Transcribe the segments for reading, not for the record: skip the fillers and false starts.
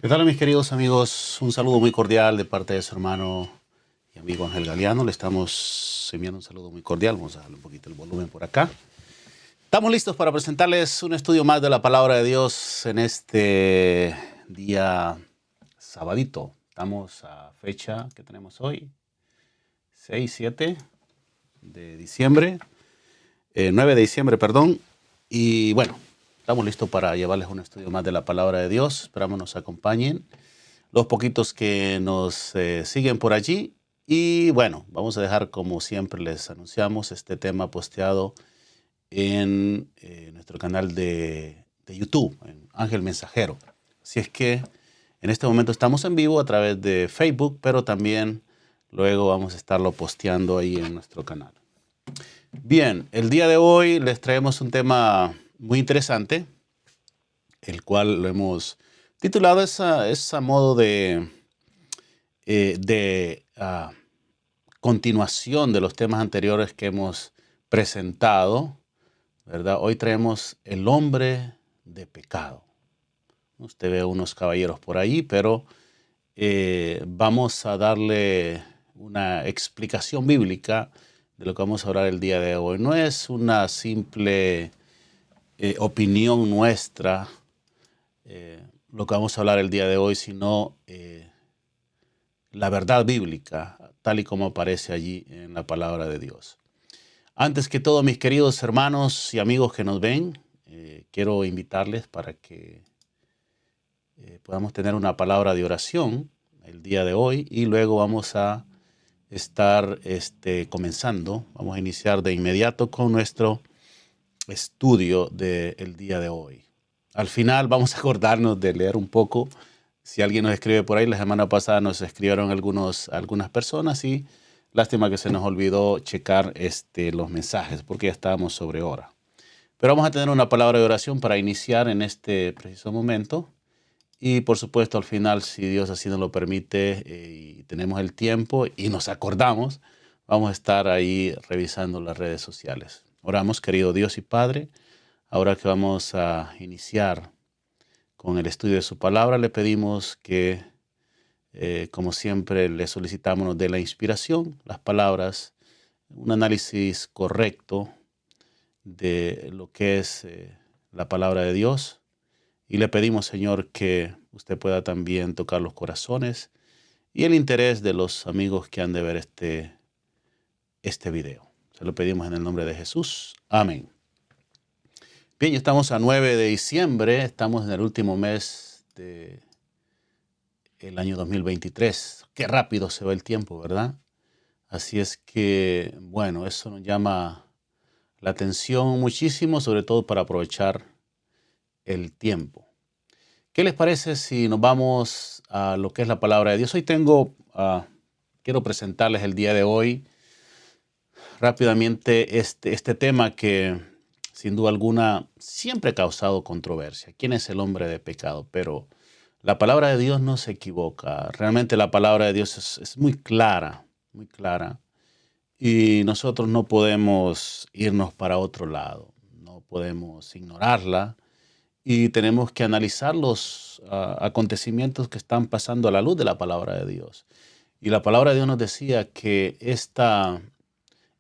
¿Qué tal, mis queridos amigos? Un saludo muy cordial de parte de su hermano y amigo Ángel Galeano. Le estamos enviando un saludo muy cordial. Vamos a darle un poquito el volumen por acá. Estamos listos para presentarles un estudio más de la palabra de Dios en este día sabadito. Estamos a fecha que tenemos hoy, 6, 7 de diciembre, 9 de diciembre, perdón. Y bueno, estamos listos para llevarles un estudio más de la palabra de Dios. Esperamos nos acompañen los poquitos que nos siguen por allí. Y bueno, vamos a dejar, como siempre les anunciamos, este tema posteado en nuestro canal de YouTube, en Ángel Mensajero. Así es que en este momento estamos en vivo a través de Facebook, pero también luego vamos a estarlo posteando ahí en nuestro canal. Bien, el día de hoy les traemos un tema muy interesante, el cual lo hemos titulado esa modo de continuación de los temas anteriores que hemos presentado, ¿verdad? Hoy traemos el hombre de pecado. Usted ve unos caballeros por ahí, pero vamos a darle una explicación bíblica de lo que vamos a hablar el día de hoy. No es una simple opinión nuestra lo que vamos a hablar el día de hoy, sino la verdad bíblica, tal y como aparece allí en la palabra de Dios. Antes que todo, mis queridos hermanos y amigos que nos ven, quiero invitarles para que podamos tener una palabra de oración el día de hoy y luego vamos a estar comenzando. Vamos a iniciar de inmediato con nuestro estudio del día de hoy. Al final vamos a acordarnos de leer un poco. Si alguien nos escribe por ahí, la semana pasada nos escribieron algunas personas y lástima que se nos olvidó checar los mensajes porque ya estábamos sobre hora. Pero vamos a tener una palabra de oración para iniciar en este preciso momento. Y por supuesto, al final, si Dios así nos lo permite y tenemos el tiempo y nos acordamos, vamos a estar ahí revisando las redes sociales. Oramos, querido Dios y Padre, ahora que vamos a iniciar con el estudio de su palabra, le pedimos que, como siempre, le solicitamos nos dé la inspiración, las palabras, un análisis correcto de lo que es la palabra de Dios. Y le pedimos, Señor, que usted pueda también tocar los corazones y el interés de los amigos que han de ver este video. Se lo pedimos en el nombre de Jesús. Amén. Bien, ya estamos a 9 de diciembre, estamos en el último mes del año 2023. Qué rápido se va el tiempo, ¿verdad? Así es que, bueno, eso nos llama la atención muchísimo, sobre todo para aprovechar el tiempo. ¿Qué les parece si nos vamos a lo que es la palabra de Dios? Hoy quiero presentarles el día de hoy rápidamente este tema que sin duda alguna siempre ha causado controversia. ¿Quién es el hombre de pecado? Pero la palabra de Dios no se equivoca. Realmente la palabra de Dios es muy clara, muy clara. Y nosotros no podemos irnos para otro lado, no podemos ignorarla y tenemos que analizar los acontecimientos que están pasando a la luz de la palabra de Dios. Y la palabra de Dios nos decía que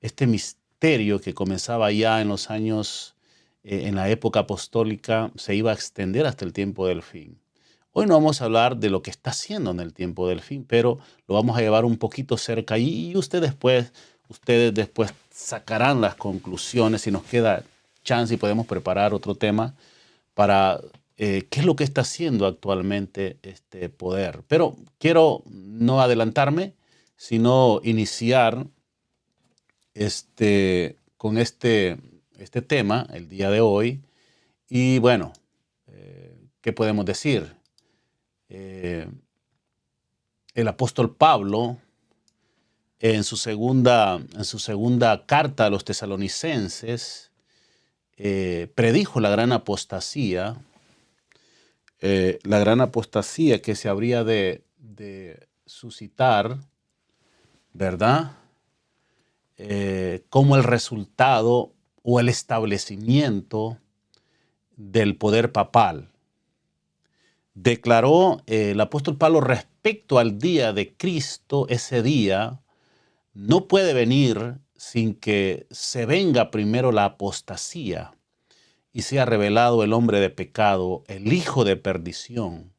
este misterio que comenzaba ya en los años, en la época apostólica, se iba a extender hasta el tiempo del fin. Hoy no vamos a hablar de lo que está haciendo en el tiempo del fin, pero lo vamos a llevar un poquito cerca y ustedes después sacarán las conclusiones si nos queda chance y podemos preparar otro tema para qué es lo que está haciendo actualmente este poder. Pero quiero no adelantarme, sino iniciar con este tema el día de hoy. Y bueno, ¿qué podemos decir? Eh, el apóstol Pablo, en su segunda carta a los tesalonicenses, predijo la gran apostasía que se habría de suscitar, ¿verdad? Como el resultado o el establecimiento del poder papal, declaró el apóstol Pablo respecto al día de Cristo. Ese día no puede venir sin que se venga primero la apostasía y sea revelado el hombre de pecado, el hijo de perdición,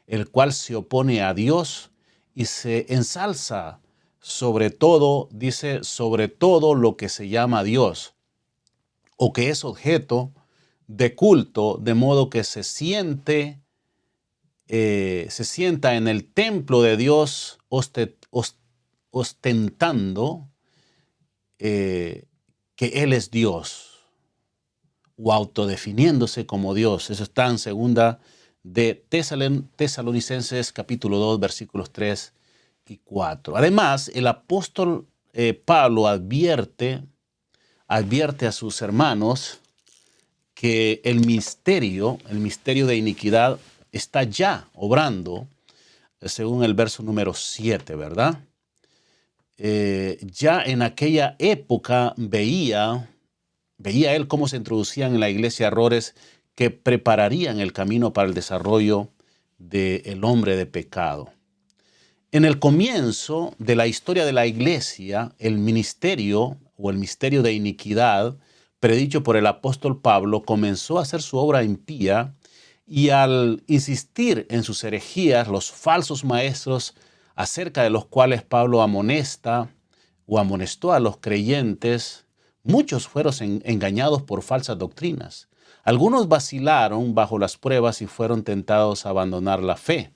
el cual se opone a Dios y se ensalza sobre todo, dice, sobre todo lo que se llama Dios o que es objeto de culto, de modo que se sienta en el templo de Dios ostentando que Él es Dios o autodefiniéndose como Dios. Eso está en segunda de Tesalonicenses capítulo 2 versículos 3 y 4. Además, el apóstol Pablo advierte a sus hermanos que el misterio de iniquidad está ya obrando, según el verso número 7, ¿verdad? Ya en aquella época veía él cómo se introducían en la iglesia errores que prepararían el camino para el desarrollo del hombre de pecado. En el comienzo de la historia de la iglesia, el ministerio o el misterio de iniquidad predicho por el apóstol Pablo comenzó a hacer su obra impía, y al insistir en sus herejías, los falsos maestros acerca de los cuales Pablo amonestó a los creyentes, muchos fueron engañados por falsas doctrinas. Algunos vacilaron bajo las pruebas y fueron tentados a abandonar la fe.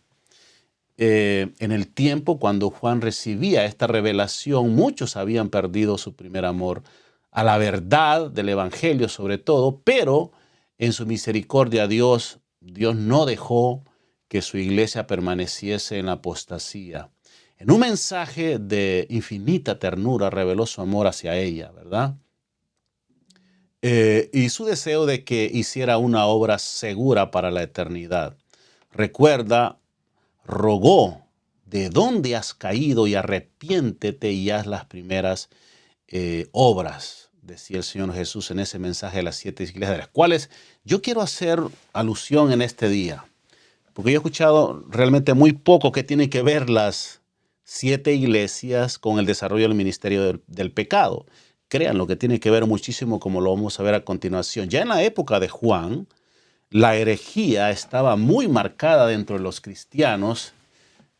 En el tiempo cuando Juan recibía esta revelación, muchos habían perdido su primer amor a la verdad del Evangelio sobre todo, pero en su misericordia Dios no dejó que su iglesia permaneciese en la apostasía. En un mensaje de infinita ternura reveló su amor hacia ella, ¿verdad? Y su deseo de que hiciera una obra segura para la eternidad. Recuerda, rogó: ¿de dónde has caído? Y arrepiéntete y haz las primeras obras, decía el Señor Jesús en ese mensaje de las 7 iglesias, de las cuales yo quiero hacer alusión en este día, porque yo he escuchado realmente muy poco que tiene que ver las 7 iglesias con el desarrollo del ministerio del pecado. Créanlo que tiene que ver muchísimo, como lo vamos a ver a continuación. Ya en la época de Juan, la herejía estaba muy marcada dentro de los cristianos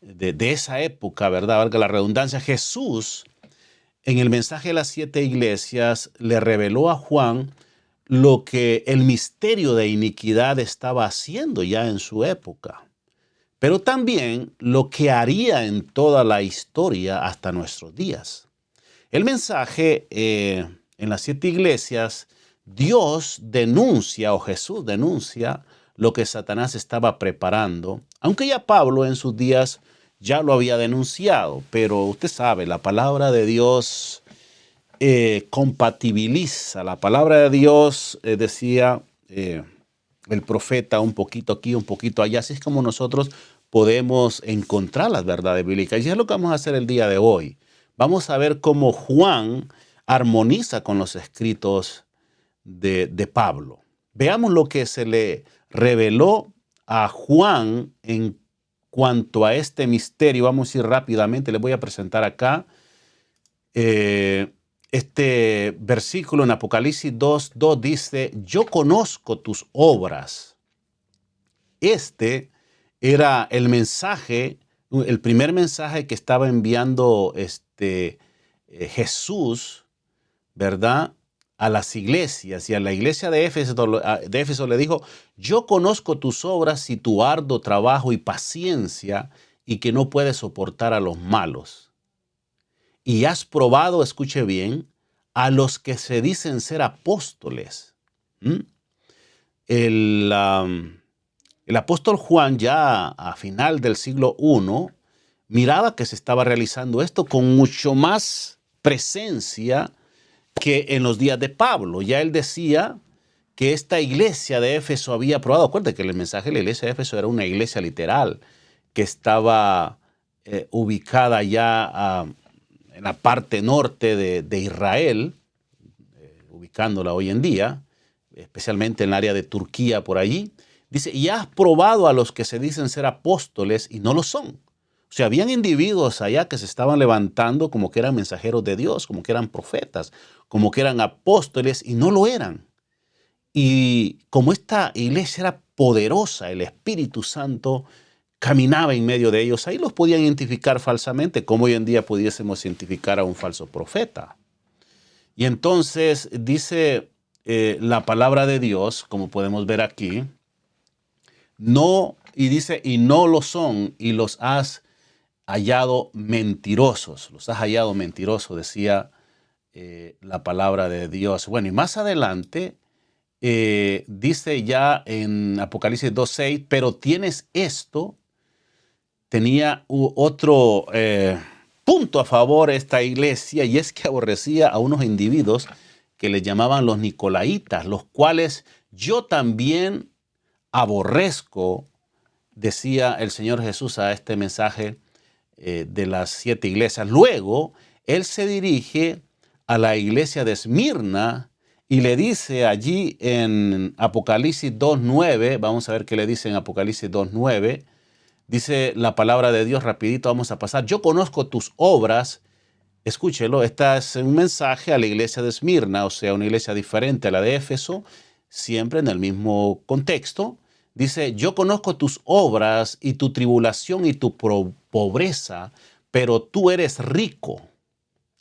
de esa época, ¿verdad? Valga la redundancia. Jesús, en el mensaje de las 7 iglesias, le reveló a Juan lo que el misterio de iniquidad estaba haciendo ya en su época, pero también lo que haría en toda la historia hasta nuestros días. El mensaje en las 7 iglesias, Dios denuncia, o Jesús denuncia, lo que Satanás estaba preparando, aunque ya Pablo en sus días ya lo había denunciado, pero usted sabe, la palabra de Dios compatibiliza. La palabra de Dios, decía el profeta, un poquito aquí, un poquito allá. Así es como nosotros podemos encontrar las verdades bíblicas. Y es lo que vamos a hacer el día de hoy. Vamos a ver cómo Juan armoniza con los escritos de Pablo. Veamos lo que se le reveló a Juan en cuanto a este misterio. Vamos a ir rápidamente. Les voy a presentar acá este versículo en Apocalipsis 2:2 dice: yo conozco tus obras. Este era el mensaje, el primer mensaje que estaba enviando Jesús, ¿verdad?, a las iglesias. Y a la iglesia de Éfeso le dijo: yo conozco tus obras y tu arduo trabajo y paciencia, y que no puedes soportar a los malos. Y has probado, escuche bien, a los que se dicen ser apóstoles. El apóstol Juan, ya a final del siglo I, miraba que se estaba realizando esto con mucho más presencia que en los días de Pablo. Ya él decía que esta iglesia de Éfeso había probado. Acuérdate que el mensaje de la iglesia de Éfeso era una iglesia literal que estaba ubicada ya en la parte norte de Israel, ubicándola hoy en día, especialmente en el área de Turquía por allí. Dice, y has probado a los que se dicen ser apóstoles y no lo son. O sea, habían individuos allá que se estaban levantando como que eran mensajeros de Dios, como que eran profetas, como que eran apóstoles y no lo eran. Y como esta iglesia era poderosa, el Espíritu Santo caminaba en medio de ellos, ahí los podían identificar falsamente, como hoy en día pudiésemos identificar a un falso profeta. Y entonces dice la palabra de Dios, como podemos ver aquí, no, y dice, y no lo son, y los has hallado mentirosos, los has hallado mentirosos, decía la palabra de Dios. Bueno, y más adelante dice ya en Apocalipsis 2:6, pero tienes esto, tenía otro punto a favor esta iglesia, y es que aborrecía a unos individuos que le llamaban los Nicolaitas, los cuales yo también aborrezco, decía el Señor Jesús a este mensaje de las 7 iglesias. Luego, él se dirige a la iglesia de Esmirna y le dice allí en Apocalipsis 2:9, vamos a ver qué le dice en Apocalipsis 2:9, dice la palabra de Dios, rapidito vamos a pasar. Yo conozco tus obras. Escúchelo, este es un mensaje a la iglesia de Esmirna, o sea, una iglesia diferente a la de Éfeso, siempre en el mismo contexto. Dice, yo conozco tus obras y tu tribulación y tu pobreza, pero tú eres rico.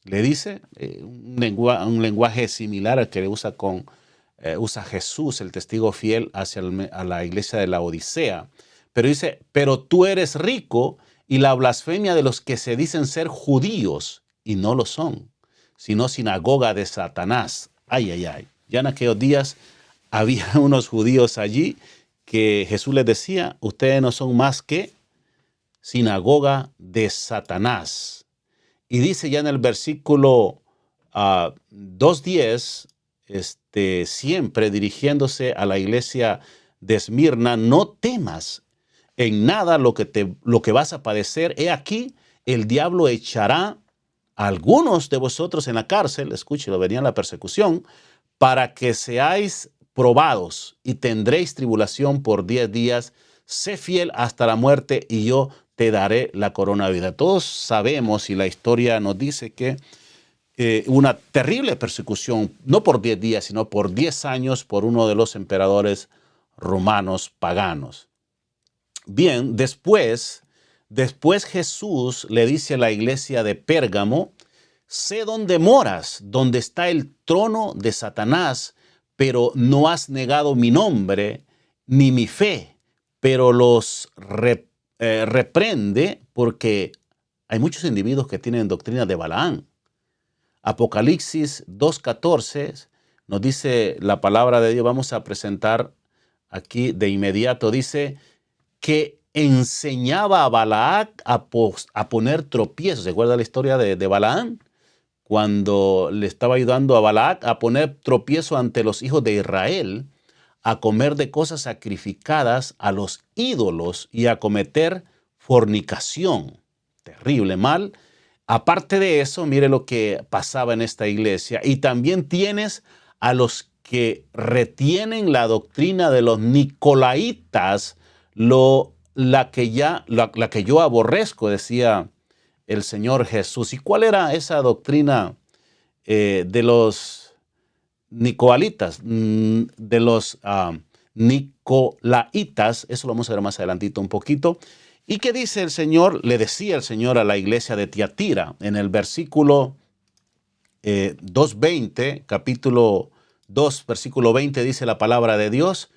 Le dice un lenguaje similar al que usa Jesús, el testigo fiel, a la iglesia de la Odisea. Pero dice, pero tú eres rico, y la blasfemia de los que se dicen ser judíos y no lo son, sino sinagoga de Satanás. Ay, ay, ay. Ya en aquellos días había unos judíos allí que Jesús les decía, ustedes no son más que sinagoga de Satanás. Y dice ya en el versículo 2:10, siempre dirigiéndose a la iglesia de Esmirna, no temas en nada lo que vas a padecer. He aquí, el diablo echará a algunos de vosotros en la cárcel, escúchelo, venía la persecución, para que seáis probados y tendréis tribulación por 10 días. Sé fiel hasta la muerte y yo te daré la corona de vida. Todos sabemos y la historia nos dice que una terrible persecución, no por 10 días, sino por 10 años por uno de los emperadores romanos paganos. Bien, después Jesús le dice a la iglesia de Pérgamo, sé dónde moras, donde está el trono de Satanás, pero no has negado mi nombre ni mi fe, pero los reprende porque hay muchos individuos que tienen doctrina de Balaán. Apocalipsis 2:14 nos dice la palabra de Dios, vamos a presentar aquí de inmediato, dice que enseñaba a Balac a poner tropiezos. ¿Se acuerda la historia de Balaán? Cuando le estaba ayudando a Balac a poner tropiezo ante los hijos de Israel, a comer de cosas sacrificadas a los ídolos y a cometer fornicación. Terrible mal. Aparte de eso, mire lo que pasaba en esta iglesia. Y también tienes a los que retienen la doctrina de los Nicolaitas, la que yo aborrezco, decía el Señor Jesús. ¿Y cuál era esa doctrina de los Nicolaitas? De los Nicolaitas, eso lo vamos a ver más adelantito un poquito. ¿Y qué dice el Señor? Le decía el Señor a la iglesia de Tiatira en el versículo 2:20, capítulo 2, versículo 20, dice la palabra de Dios,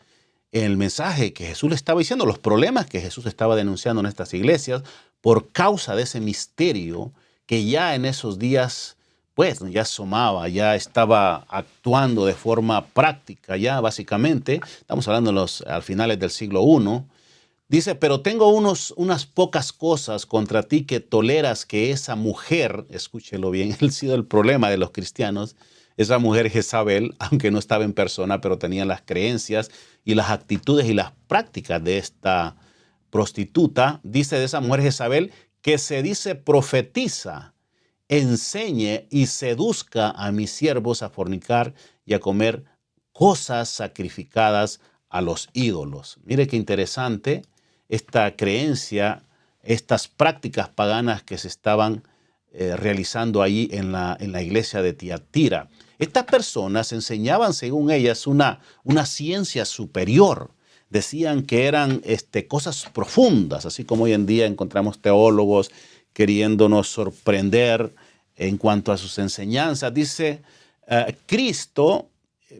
el mensaje que Jesús le estaba diciendo, los problemas que Jesús estaba denunciando en estas iglesias por causa de ese misterio que ya en esos días, pues ya asomaba, ya estaba actuando de forma práctica, ya básicamente, estamos hablando al finales del siglo I. Dice, pero tengo unas pocas cosas contra ti que toleras que esa mujer, escúchelo bien, ha sido el problema de los cristianos, esa mujer Jezabel, aunque no estaba en persona, pero tenía las creencias y las actitudes y las prácticas de esta prostituta, dice de esa mujer Jezabel, que se dice profetiza, enseñe y seduzca a mis siervos a fornicar y a comer cosas sacrificadas a los ídolos. Mire qué interesante esta creencia, estas prácticas paganas que se estaban realizando allí en la iglesia de Tiatira. Estas personas enseñaban, según ellas, una ciencia superior. Decían que eran cosas profundas, así como hoy en día encontramos teólogos queriéndonos sorprender en cuanto a sus enseñanzas. Dice Cristo,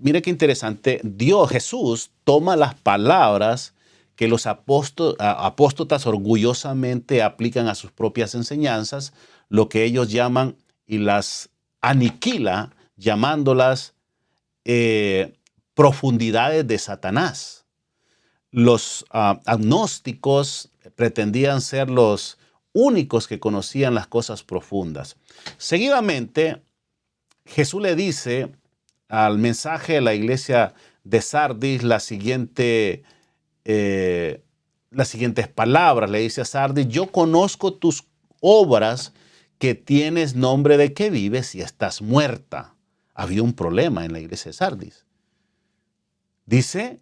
mire qué interesante, Jesús toma las palabras que los apóstotas orgullosamente aplican a sus propias enseñanzas, lo que ellos llaman, y las aniquila, llamándolas profundidades de Satanás. Los agnósticos pretendían ser los únicos que conocían las cosas profundas. Seguidamente, Jesús le dice al mensaje de la iglesia de Sardis las siguientes palabras. Le dice a Sardis: yo conozco tus obras, que tienes nombre de que vives y estás muerta. Había un problema en la iglesia de Sardis. Dice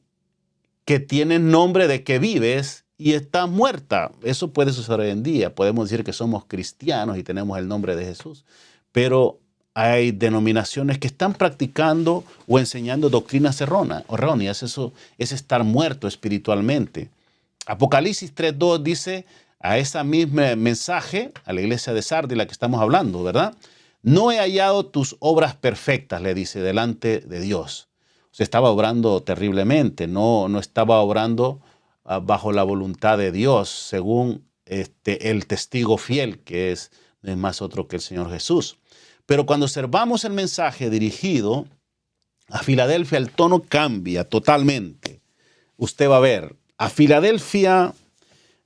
que tienes nombre de que vives y estás muerta. Eso puede suceder hoy en día. Podemos decir que somos cristianos y tenemos el nombre de Jesús, pero hay denominaciones que están practicando o enseñando doctrinas erróneas. Eso es estar muerto espiritualmente. Apocalipsis 3:2 dice a esa misma mensaje, a la iglesia de Sardis, la que estamos hablando, ¿verdad? No he hallado tus obras perfectas, le dice, delante de Dios. Se estaba obrando terriblemente, no estaba obrando bajo la voluntad de Dios, según el testigo fiel, que no es más otro que el Señor Jesús. Pero cuando observamos el mensaje dirigido a Filadelfia, el tono cambia totalmente. Usted va a ver, a Filadelfia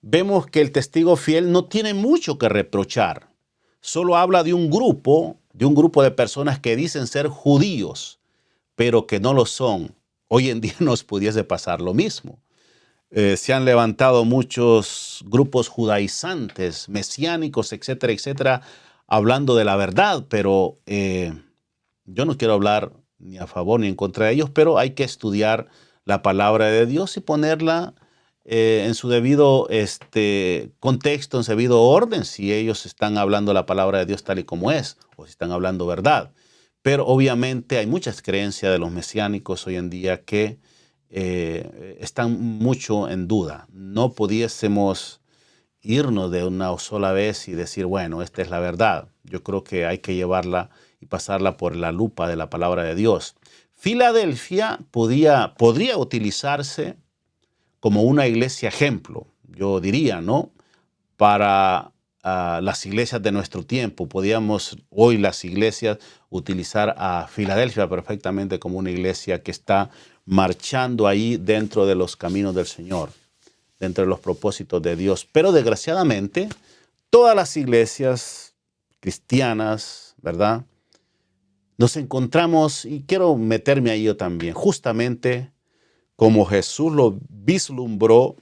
vemos que el testigo fiel no tiene mucho que reprochar. Solo habla de un grupo de personas que dicen ser judíos, pero que no lo son. Hoy en día nos pudiese pasar lo mismo. Se han levantado muchos grupos judaizantes, mesiánicos, etcétera, etcétera, hablando de la verdad, pero yo no quiero hablar ni a favor ni en contra de ellos, pero hay que estudiar la palabra de Dios y ponerla en su debido contexto, en su debido orden, si ellos están hablando la palabra de Dios tal y como es, o si están hablando verdad. Pero obviamente hay muchas creencias de los mesiánicos hoy en día que están mucho en duda. No pudiésemos irnos de una sola vez y decir, bueno, esta es la verdad. Yo creo que hay que llevarla y pasarla por la lupa de la palabra de Dios. Filadelfia podría utilizarse como una iglesia ejemplo, yo diría, ¿no? Para las iglesias de nuestro tiempo. Podríamos hoy las iglesias utilizar a Filadelfia perfectamente como una iglesia que está marchando ahí dentro de los caminos del Señor, dentro de los propósitos de Dios. Pero desgraciadamente, todas las iglesias cristianas, ¿verdad? Nos encontramos, y quiero meterme ahí yo también, justamente como Jesús lo vislumbró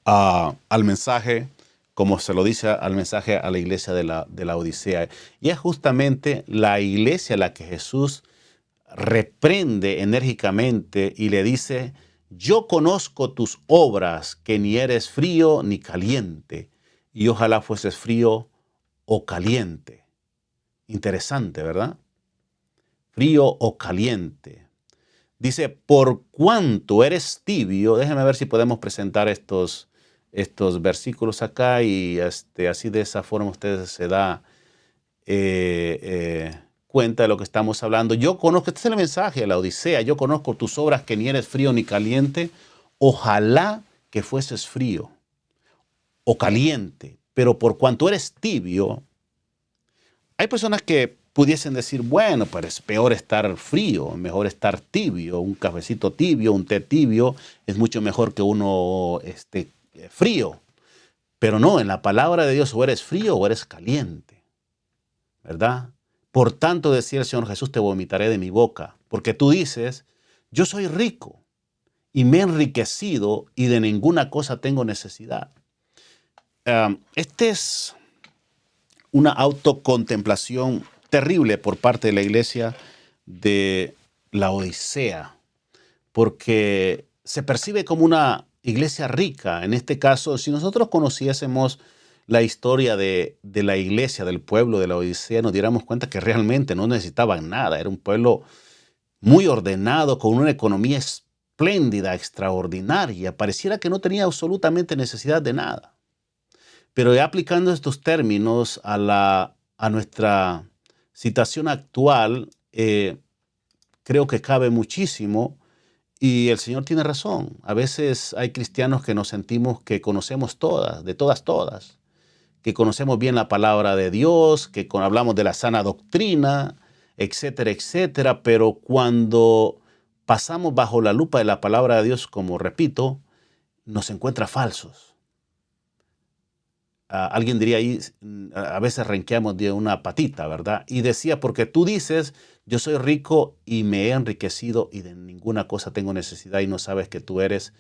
al mensaje, como se lo dice al mensaje a la iglesia de la Odisea. Y es justamente la iglesia a la que Jesús reprende enérgicamente y le dice: yo conozco tus obras, que ni eres frío ni caliente, y ojalá fueses frío o caliente. Interesante, ¿verdad? Frío o caliente. Dice, por cuanto eres tibio. Déjenme ver si podemos presentar estos versículos acá y así de esa forma ustedes se da cuenta de lo que estamos hablando. Yo conozco, este es el mensaje de la Odisea: yo conozco tus obras, que ni eres frío ni caliente. Ojalá que fueses frío o caliente, pero por cuanto eres tibio. Hay personas que pudiesen decir, bueno, pero es peor estar frío, mejor estar tibio. Un cafecito tibio, un té tibio, es mucho mejor que uno frío. Pero no, en la palabra de Dios o eres frío o eres caliente, ¿verdad? Por tanto, decía el Señor Jesús, te vomitaré de mi boca, porque tú dices, yo soy rico y me he enriquecido y de ninguna cosa tengo necesidad. Es una autocontemplación terrible por parte de la iglesia de la Odisea, porque se percibe como una iglesia rica. En este caso, si nosotros conociésemos la historia de la iglesia, del pueblo de la Odisea, nos diéramos cuenta que realmente no necesitaban nada. Era un pueblo muy ordenado, con una economía espléndida, extraordinaria. Pareciera que no tenía absolutamente necesidad de nada. Pero ya aplicando estos términos a nuestra situación actual, creo que cabe muchísimo y el Señor tiene razón. A veces hay cristianos que nos sentimos que conocemos todas, de todas, todas, que conocemos bien la palabra de Dios, que hablamos de la sana doctrina, etcétera, etcétera, pero cuando pasamos bajo la lupa de la palabra de Dios, como repito, nos encuentra falsos. Alguien diría ahí, a veces renqueamos de una patita, ¿verdad? Y decía, porque tú dices, yo soy rico y me he enriquecido y de ninguna cosa tengo necesidad y no sabes que tú eres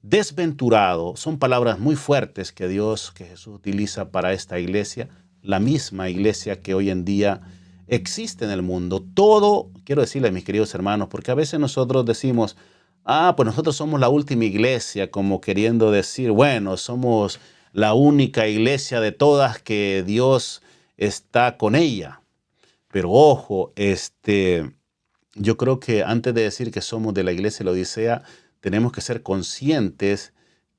desventurado. Son palabras muy fuertes que que Jesús utiliza para esta iglesia, la misma iglesia que hoy en día existe en el mundo. Todo, quiero decirles, mis queridos hermanos, porque a veces nosotros decimos, pues nosotros somos la última iglesia, como queriendo decir, bueno, somos la única iglesia de todas que Dios está con ella. Pero ojo, yo creo que antes de decir que somos de la iglesia de la Odisea, tenemos que ser conscientes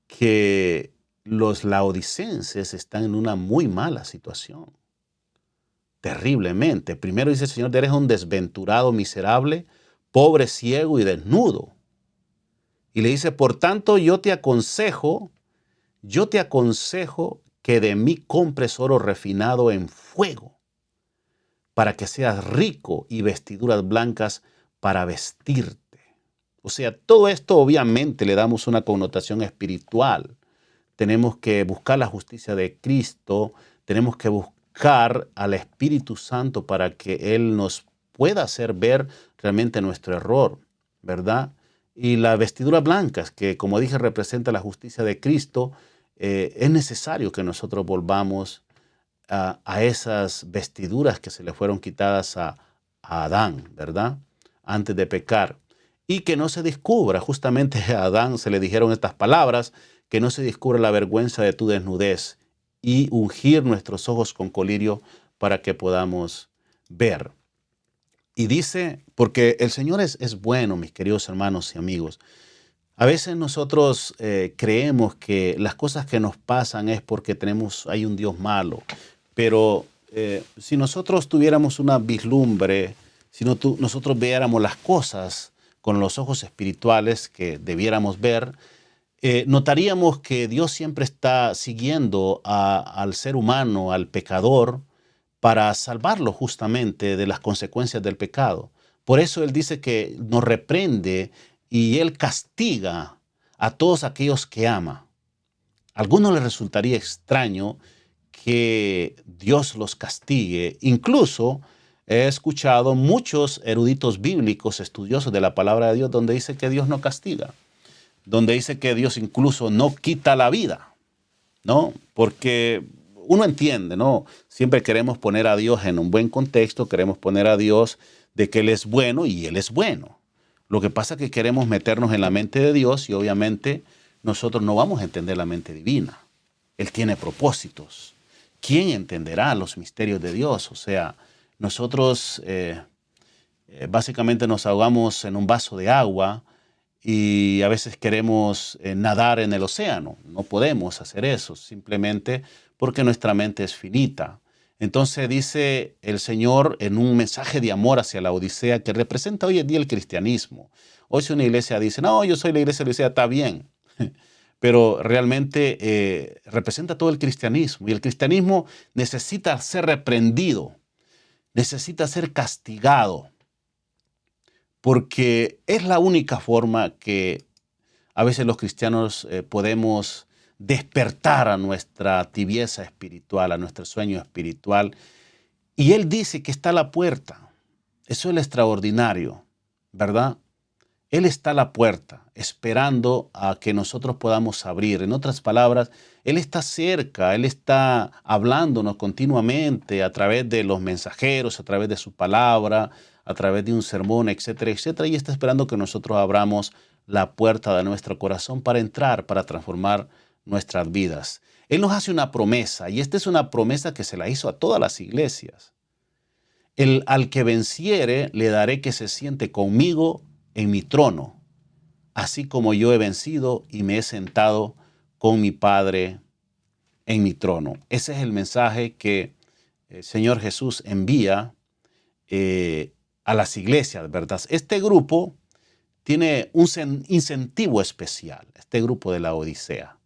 que los laodicenses están en una muy mala situación. Terriblemente. Primero dice el Señor, eres un desventurado, miserable, pobre, ciego y desnudo. Y le dice, por tanto, yo te aconsejo que de mí compres oro refinado en fuego, para que seas rico y vestiduras blancas para vestirte. O sea, todo esto obviamente le damos una connotación espiritual. Tenemos que buscar la justicia de Cristo, tenemos que buscar al Espíritu Santo para que Él nos pueda hacer ver realmente nuestro error, ¿verdad? Y las vestiduras blancas, que como dije representa la justicia de Cristo, es necesario que nosotros volvamos a esas vestiduras que se le fueron quitadas a Adán, ¿verdad? Antes de pecar. Y que no se descubra, justamente a Adán se le dijeron estas palabras, que no se descubra la vergüenza de tu desnudez y ungir nuestros ojos con colirio para que podamos ver. Y dice, porque el Señor es bueno, mis queridos hermanos y amigos. A veces nosotros creemos que las cosas que nos pasan es porque hay un Dios malo, pero si nosotros tuviéramos una vislumbre, si nosotros viéramos las cosas con los ojos espirituales que debiéramos ver, notaríamos que Dios siempre está siguiendo al ser humano, al pecador, para salvarlo justamente de las consecuencias del pecado. Por eso Él dice que nos reprende y Él castiga a todos aquellos que ama. A algunos les resultaría extraño que Dios los castigue. Incluso he escuchado muchos eruditos bíblicos, estudiosos de la palabra de Dios, donde dice que Dios no castiga, donde dice que Dios incluso no quita la vida, ¿no? Porque uno entiende, ¿no? Siempre queremos poner a Dios en un buen contexto, queremos poner a Dios de que Él es bueno y Él es bueno. Lo que pasa es que queremos meternos en la mente de Dios y obviamente nosotros no vamos a entender la mente divina. Él tiene propósitos. ¿Quién entenderá los misterios de Dios? O sea, nosotros básicamente nos ahogamos en un vaso de agua y a veces queremos nadar en el océano. No podemos hacer eso simplemente porque nuestra mente es finita. Entonces dice el Señor en un mensaje de amor hacia la Odisea que representa hoy en día el cristianismo. Hoy si una iglesia dice, no, yo soy la iglesia de la Odisea, está bien. Pero realmente representa todo el cristianismo. Y el cristianismo necesita ser reprendido, necesita ser castigado, porque es la única forma que a veces los cristianos podemos despertar a nuestra tibieza espiritual, a nuestro sueño espiritual. Y Él dice que está a la puerta. Eso es lo extraordinario, ¿verdad? Él está a la puerta, esperando a que nosotros podamos abrir. En otras palabras, Él está cerca, Él está hablándonos continuamente a través de los mensajeros, a través de su palabra, a través de un sermón, etcétera, etcétera, y está esperando que nosotros abramos la puerta de nuestro corazón para entrar, para transformar nuestras vidas. Él nos hace una promesa, y esta es una promesa que se la hizo a todas las iglesias. Al que venciere, le daré que se siente conmigo en mi trono, así como yo he vencido y me he sentado con mi Padre en mi trono. Ese es el mensaje que el Señor Jesús envía a las iglesias, ¿verdad? Este grupo tiene un incentivo especial, este grupo de la Odisea.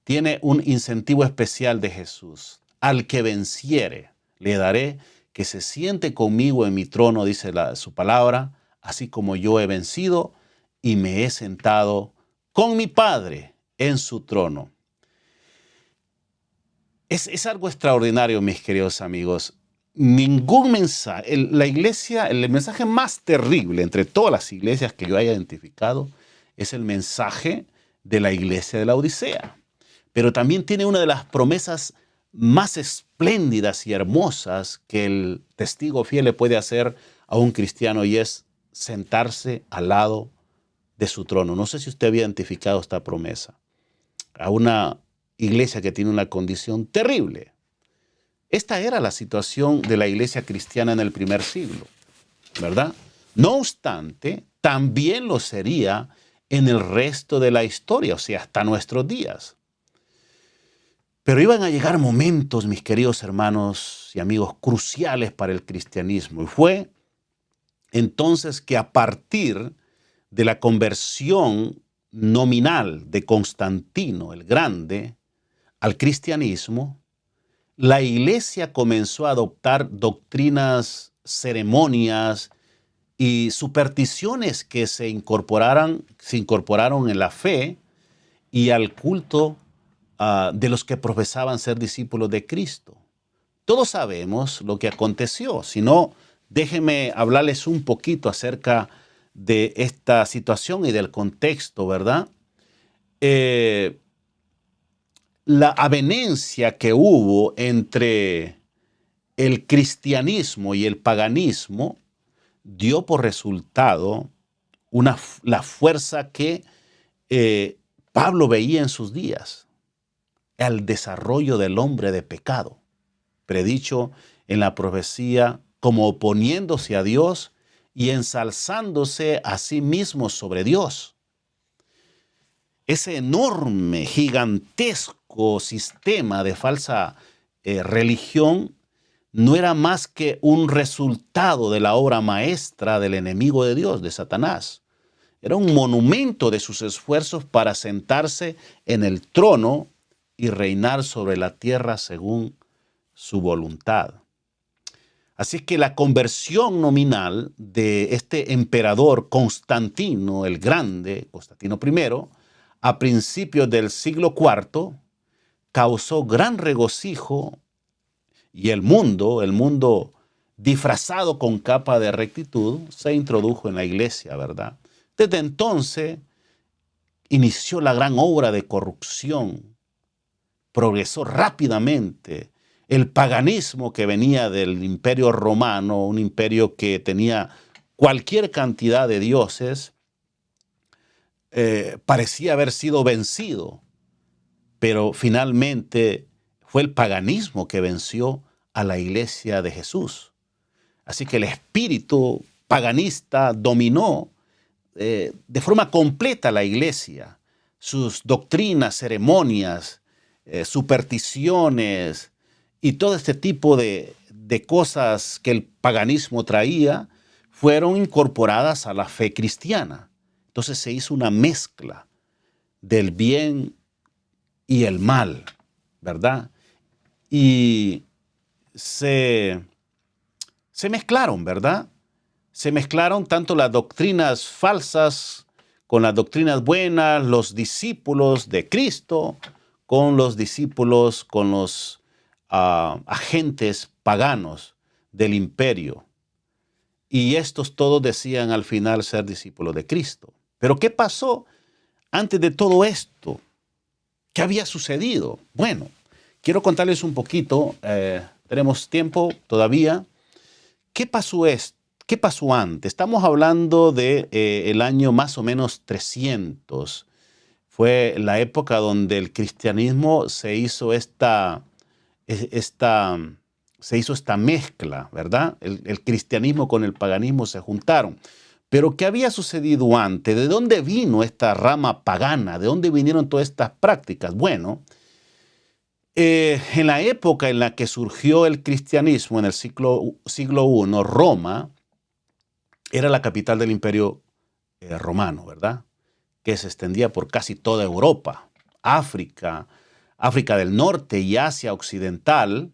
Tiene un incentivo especial de Jesús. Al que venciere, le daré que se siente conmigo en mi trono, dice su palabra, así como yo he vencido y me he sentado con mi Padre en su trono. Es algo extraordinario, mis queridos amigos. Ningún mensaje, la iglesia, el mensaje más terrible entre todas las iglesias que yo haya identificado es el mensaje de la iglesia de la Odisea. Pero también tiene una de las promesas más espléndidas y hermosas que el testigo fiel le puede hacer a un cristiano, y es sentarse al lado de su trono. No sé si usted había identificado esta promesa. A una iglesia que tiene una condición terrible. Esta era la situación de la iglesia cristiana en el primer siglo, ¿verdad? No obstante, también lo sería en el resto de la historia, o sea, hasta nuestros días. Pero iban a llegar momentos, mis queridos hermanos y amigos, cruciales para el cristianismo. Y fue entonces que a partir de la conversión nominal de Constantino el Grande al cristianismo, la iglesia comenzó a adoptar doctrinas, ceremonias y supersticiones que se incorporaron en la fe y al culto de los que profesaban ser discípulos de Cristo. Todos sabemos lo que aconteció. Si no, déjenme hablarles un poquito acerca de esta situación y del contexto, ¿verdad? La avenencia que hubo entre el cristianismo y el paganismo dio por resultado la fuerza que Pablo veía en sus días, el desarrollo del hombre de pecado, predicho en la profecía como oponiéndose a Dios y ensalzándose a sí mismo sobre Dios. Ese enorme, gigantesco sistema de falsa religión no era más que un resultado de la obra maestra del enemigo de Dios, de Satanás. Era un monumento de sus esfuerzos para sentarse en el trono y reinar sobre la tierra según su voluntad. Así que la conversión nominal de este emperador Constantino el Grande, Constantino I, a principios del siglo IV, causó gran regocijo, y el mundo disfrazado con capa de rectitud, se introdujo en la iglesia, ¿verdad? Desde entonces inició la gran obra de corrupción, progresó rápidamente. El paganismo que venía del imperio romano, un imperio que tenía cualquier cantidad de dioses, parecía haber sido vencido, pero finalmente fue el paganismo que venció a la iglesia de Jesús. Así que el espíritu paganista dominó de forma completa la iglesia. Sus doctrinas, ceremonias, supersticiones y todo este tipo de cosas que el paganismo traía fueron incorporadas a la fe cristiana. Entonces se hizo una mezcla del bien y el mal, ¿verdad? Y se mezclaron, ¿verdad? Se mezclaron tanto las doctrinas falsas con las doctrinas buenas, los discípulos de Cristo con los discípulos, con los agentes paganos del imperio. Y estos todos decían al final ser discípulos de Cristo. Pero ¿qué pasó antes de todo esto? ¿Qué había sucedido? Bueno, quiero contarles un poquito, tenemos tiempo todavía. ¿Qué pasó ¿Qué pasó antes? Estamos hablando de el año más o menos 300. Fue la época donde el cristianismo esta, se hizo esta mezcla, ¿verdad? El cristianismo con el paganismo se juntaron. Pero ¿qué había sucedido antes? ¿De dónde vino esta rama pagana? ¿De dónde vinieron todas estas prácticas? Bueno, en la época en la que surgió el cristianismo, en el siglo I, Roma era la capital del imperio romano, ¿verdad? Que se extendía por casi toda Europa, África, África del Norte y Asia Occidental,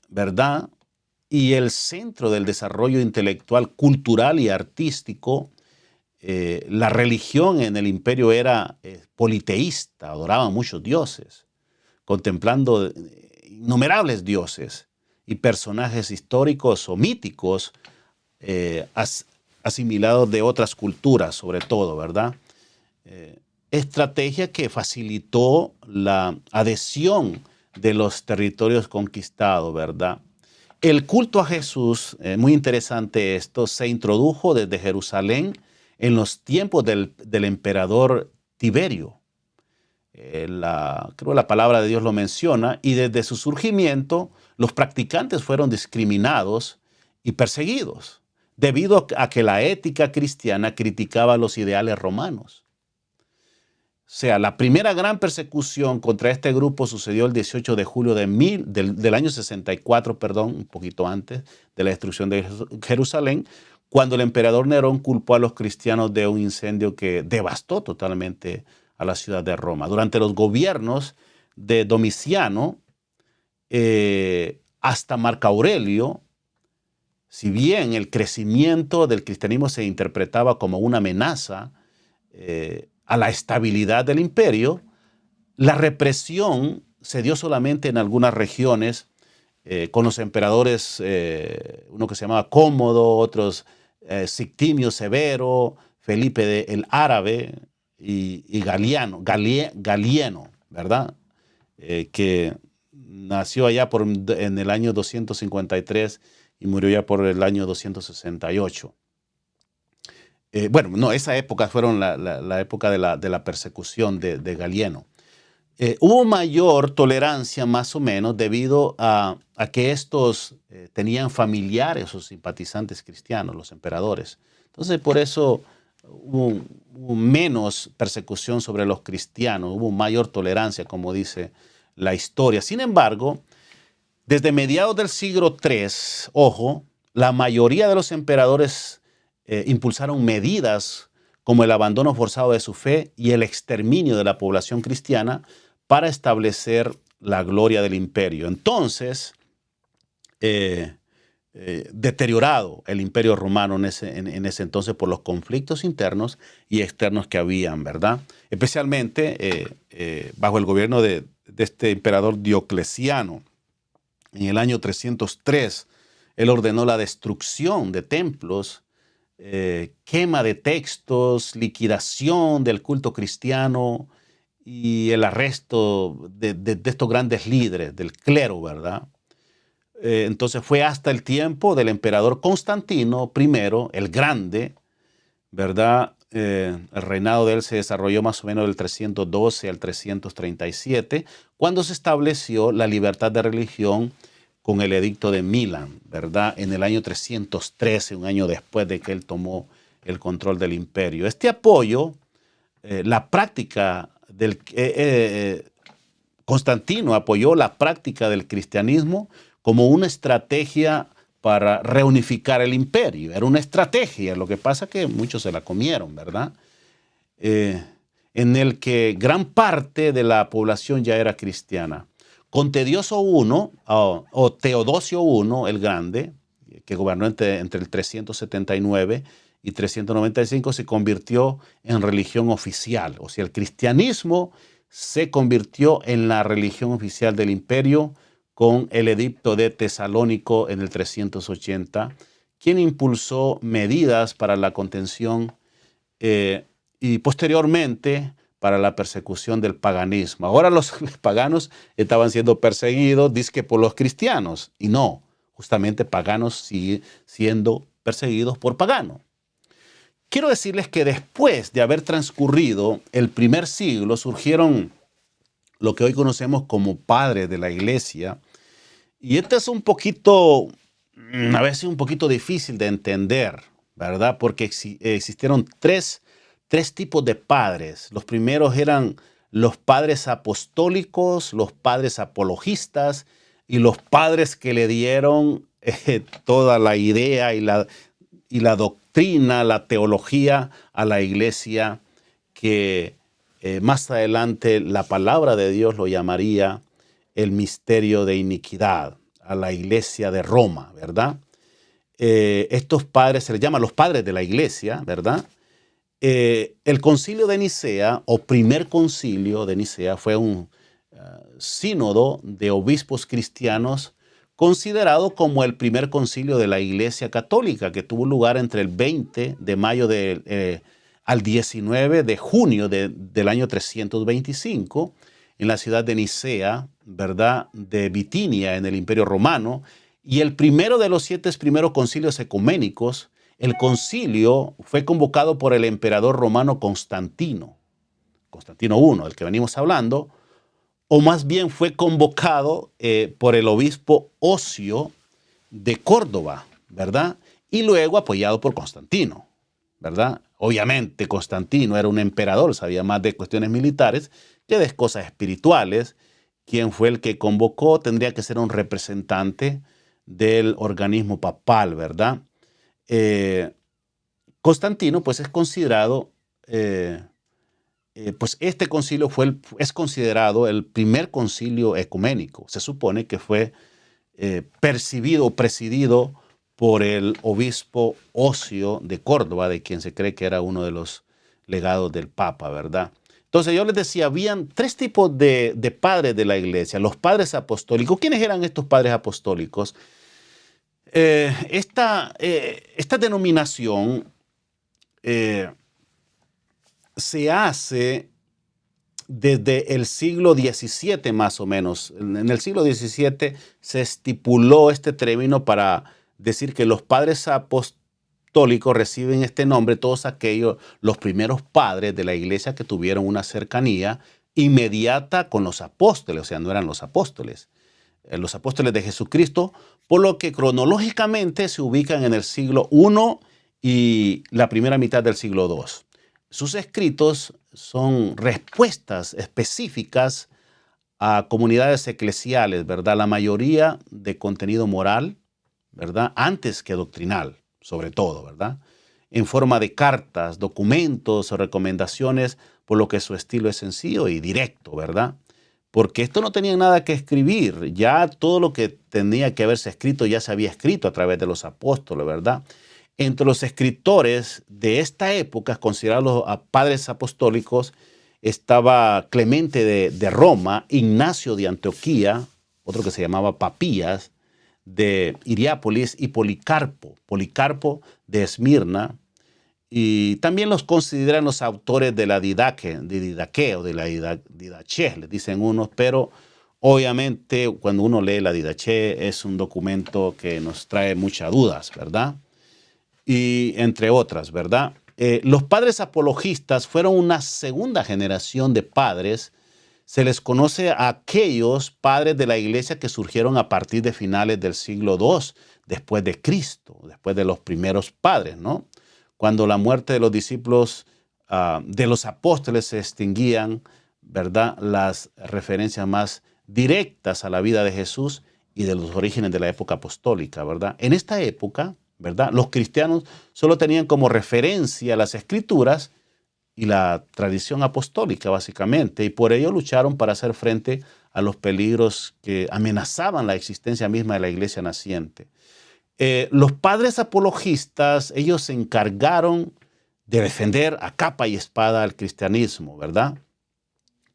¿verdad? Y el centro del desarrollo intelectual, cultural y artístico. La religión en el imperio era politeísta, adoraban muchos dioses, contemplando innumerables dioses y personajes históricos o míticos asimilados de otras culturas, sobre todo, ¿verdad? Estrategia que facilitó la adhesión de los territorios conquistados, ¿verdad? El culto a Jesús, muy interesante esto, se introdujo desde Jerusalén en los tiempos del emperador Tiberio. Creo que la palabra de Dios lo menciona, y desde su surgimiento los practicantes fueron discriminados y perseguidos, debido a que la ética cristiana criticaba los ideales romanos. O sea, la primera gran persecución contra este grupo sucedió el 18 de julio del año 64, perdón, un poquito antes de la destrucción de Jerusalén, cuando el emperador Nerón culpó a los cristianos de un incendio que devastó totalmente a la ciudad de Roma. Durante los gobiernos de Domiciano hasta Marco Aurelio, si bien el crecimiento del cristianismo se interpretaba como una amenaza a la estabilidad del imperio, la represión se dio solamente en algunas regiones, con los emperadores, uno que se llamaba Cómodo, otros Septimio Severo, Felipe el Árabe y Galieno, ¿verdad? Que nació allá en el año 253 y murió ya por el año 268. Bueno, no, esa época fueron la época de la persecución de Galieno. Hubo mayor tolerancia más o menos debido a que estos tenían familiares o simpatizantes cristianos, los emperadores. Entonces por eso hubo menos persecución sobre los cristianos, hubo mayor tolerancia, como dice la historia. Sin embargo, desde mediados del siglo III, ojo, la mayoría de los emperadores impulsaron medidas como el abandono forzado de su fe y el exterminio de la población cristiana para establecer la gloria del imperio. Entonces, deteriorado el imperio romano en ese entonces por los conflictos internos y externos que habían, ¿verdad? Especialmente bajo el gobierno de este emperador Diocleciano. En el año 303, él ordenó la destrucción de templos, quema de textos, liquidación del culto cristiano y el arresto de estos grandes líderes del clero, ¿verdad? Entonces fue hasta el tiempo del emperador Constantino I, el Grande, ¿verdad? El reinado de él se desarrolló más o menos del 312 al 337, cuando se estableció la libertad de religión con el edicto de Milán, ¿verdad? En el año 313, un año después de que él tomó el control del imperio. Este apoyo, la práctica Constantino apoyó la práctica del cristianismo como una estrategia para reunificar el imperio. Era una estrategia, lo que pasa es que muchos se la comieron, ¿verdad? En el que gran parte de la población ya era cristiana. Con Teodosio I el Grande, que gobernó entre el 379 y 395, se convirtió en religión oficial. O sea, el cristianismo se convirtió en la religión oficial del imperio con el edicto de Tesalónico en el 380, quien impulsó medidas para la contención y posteriormente para la persecución del paganismo. Ahora los paganos estaban siendo perseguidos, dizque por los cristianos, y no, justamente paganos sigue siendo perseguidos por paganos. Quiero decirles que después de haber transcurrido el primer siglo, surgieron lo que hoy conocemos como padres de la iglesia. Y esto es un poquito, a veces un poquito difícil de entender, ¿verdad? Porque existieron tres tipos de padres. Los primeros eran los padres apostólicos, los padres apologistas y los padres que le dieron toda la idea y la doctrina, la teología a la iglesia, que más adelante la palabra de Dios lo llamaría el misterio de iniquidad, a la iglesia de Roma, ¿verdad? Estos padres se les llama los padres de la iglesia, ¿verdad? El concilio de Nicea, o primer concilio de Nicea, fue un sínodo de obispos cristianos considerado como el primer concilio de la Iglesia Católica, que tuvo lugar entre el 20 de mayo al 19 de junio del año 325 en la ciudad de Nicea, ¿verdad?, de Bitinia, en el Imperio Romano, y el primero de los 7 primeros concilios ecuménicos. El concilio fue convocado por el emperador romano Constantino I, del que venimos hablando, o más bien fue convocado por el obispo Ocio de Córdoba, ¿verdad? Y luego apoyado por Constantino, ¿verdad? Obviamente Constantino era un emperador, sabía más de cuestiones militares que de cosas espirituales. Quien fue el que convocó tendría que ser un representante del organismo papal, ¿verdad? Constantino, pues es considerado, pues este concilio es considerado el primer concilio ecuménico. Se supone que fue presidido por el obispo Ocio de Córdoba, de quien se cree que era uno de los legados del Papa, ¿verdad? Entonces yo les decía, habían 3 tipos de padres de la iglesia. Los padres apostólicos. ¿Quiénes eran estos padres apostólicos? Esta denominación se hace desde el siglo XVII más o menos. En el siglo XVII se estipuló este término para decir que los padres apostólicos reciben este nombre todos aquellos, los primeros padres de la iglesia que tuvieron una cercanía inmediata con los apóstoles, o sea, no eran los apóstoles de Jesucristo, por lo que cronológicamente se ubican en el siglo I y la primera mitad del siglo II. Sus escritos son respuestas específicas a comunidades eclesiales, ¿verdad? La mayoría de contenido moral, ¿verdad? Antes que doctrinal, sobre todo, ¿verdad? En forma de cartas, documentos o recomendaciones, por lo que su estilo es sencillo y directo, ¿verdad? Porque esto no tenía nada que escribir, ya todo lo que tenía que haberse escrito ya se había escrito a través de los apóstoles, ¿verdad? Entre los escritores de esta época, considerados padres apostólicos, estaba Clemente de Roma, Ignacio de Antioquía, otro que se llamaba Papías, de Hierápolis, y Policarpo de Esmirna. Y también los consideran los autores de la Didache o de la Didache, les dicen unos, pero obviamente cuando uno lee la Didache es un documento que nos trae muchas dudas, ¿verdad? Y entre otras, ¿verdad? Los padres apologistas fueron una segunda generación de padres. Se les conoce a aquellos padres de la iglesia que surgieron a partir de finales del siglo II, después de Cristo, después de los primeros padres, ¿no? Cuando la muerte de los discípulos de los apóstoles se extinguían, ¿verdad?, las referencias más directas a la vida de Jesús y de los orígenes de la época apostólica, ¿verdad? En esta época, ¿verdad?, los cristianos solo tenían como referencia las escrituras y la tradición apostólica, básicamente, y por ello lucharon para hacer frente a los peligros que amenazaban la existencia misma de la iglesia naciente. Los padres apologistas, ellos se encargaron de defender a capa y espada al cristianismo, ¿verdad?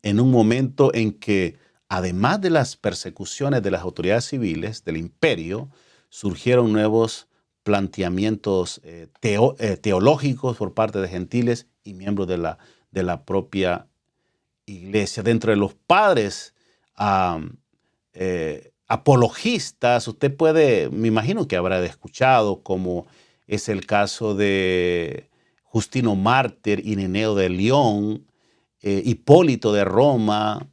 En un momento en que, además de las persecuciones de las autoridades civiles del imperio, surgieron nuevos planteamientos teológicos por parte de gentiles y miembros de la propia iglesia. Dentro de los padres apologistas, usted puede, me imagino que habrá escuchado como es el caso de Justino Mártir, Ireneo de León, Hipólito de Roma,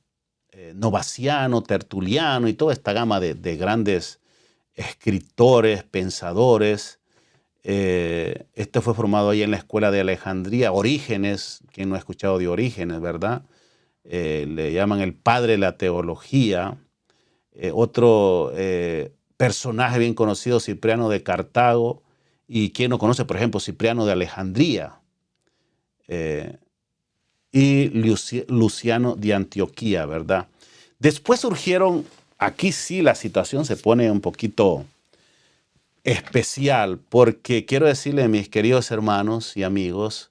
Novaciano, Tertuliano y toda esta gama de grandes escritores, pensadores. Este fue formado ahí en la escuela de Alejandría. Orígenes, quien no ha escuchado de Orígenes, ¿verdad? Le llaman el padre de la teología. Otro personaje bien conocido, Cipriano de Cartago. Y quien no conoce, por ejemplo, Cipriano de Alejandría. Y Luciano de Antioquía, ¿verdad? Después surgieron, aquí sí la situación se pone un poquito especial, porque quiero decirle, mis queridos hermanos y amigos,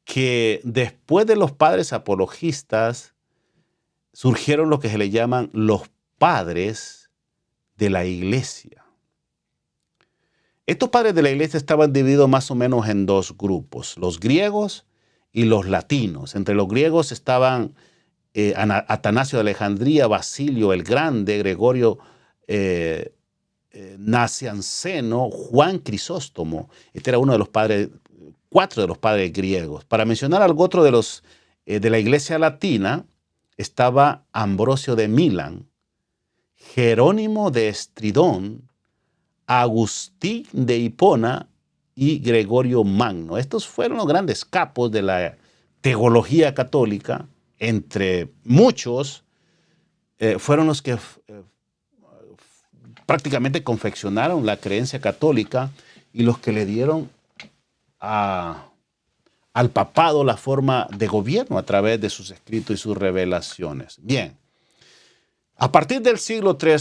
que después de los padres apologistas, surgieron lo que se le llaman los padres de la iglesia. Estos padres de la iglesia estaban divididos más o menos en dos grupos, los griegos y los latinos. Entre los griegos estaban Atanasio de Alejandría, Basilio el Grande, Gregorio Nacianceno, Juan Crisóstomo. Este era uno de los padres, 4 de los padres griegos. Para mencionar algo otro de la iglesia latina, estaba Ambrosio de Milán, Jerónimo de Estridón, Agustín de Hipona y Gregorio Magno. Estos fueron los grandes capos de la teología católica. Entre muchos, fueron los que prácticamente confeccionaron la creencia católica y los que le dieron al papado la forma de gobierno a través de sus escritos y sus revelaciones. Bien, a partir del siglo III,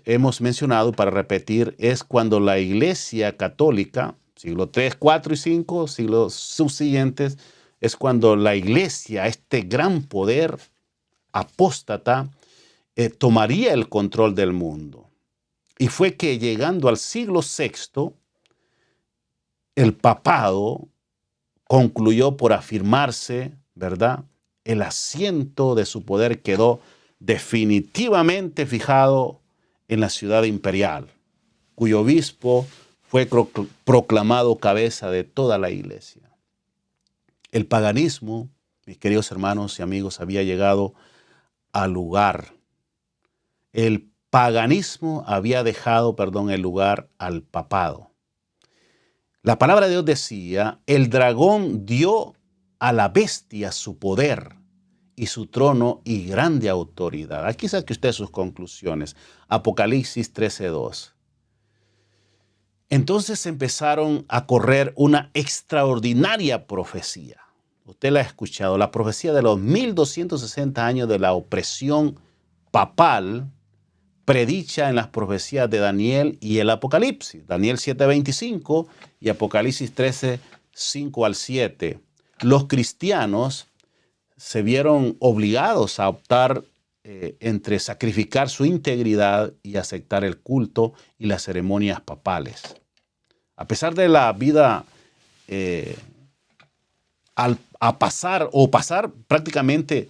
hemos mencionado, para repetir, es cuando la Iglesia Católica, siglo III, IV y V, siglos subsiguientes, es cuando la Iglesia, este gran poder apóstata, tomaría el control del mundo. Y fue que llegando al siglo VI, el papado concluyó por afirmarse, ¿verdad? El asiento de su poder quedó definitivamente fijado en la ciudad imperial, cuyo obispo fue proclamado cabeza de toda la iglesia. El paganismo, mis queridos hermanos y amigos, había llegado al lugar. El paganismo había dejado, el lugar al papado. La palabra de Dios decía, el dragón dio a la bestia su poder y su trono y grande autoridad. Aquí saque usted sus conclusiones. Apocalipsis 13:2. Entonces empezaron a correr una extraordinaria profecía. Usted la ha escuchado, la profecía de los 1260 años de la opresión papal, predicha en las profecías de Daniel y el Apocalipsis. Daniel 7:25 y Apocalipsis 13:5-7. Los cristianos se vieron obligados a optar entre sacrificar su integridad y aceptar el culto y las ceremonias papales. A pesar de la vida pasar prácticamente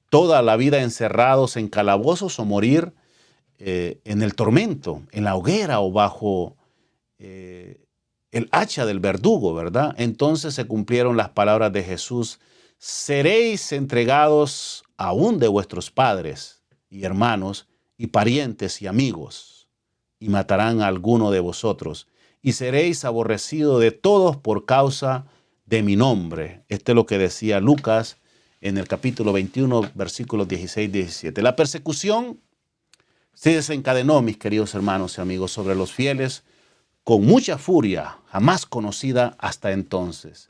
toda la vida encerrados en calabozos o morir en el tormento, en la hoguera o bajo el hacha del verdugo, ¿verdad? Entonces se cumplieron las palabras de Jesús: seréis entregados aún de vuestros padres y hermanos y parientes y amigos, y matarán a alguno de vosotros, y seréis aborrecidos de todos por causa de mi nombre. Esto es lo que decía Lucas en el capítulo 21, versículos 16-17. La persecución se desencadenó, mis queridos hermanos y amigos, sobre los fieles con mucha furia, jamás conocida hasta entonces.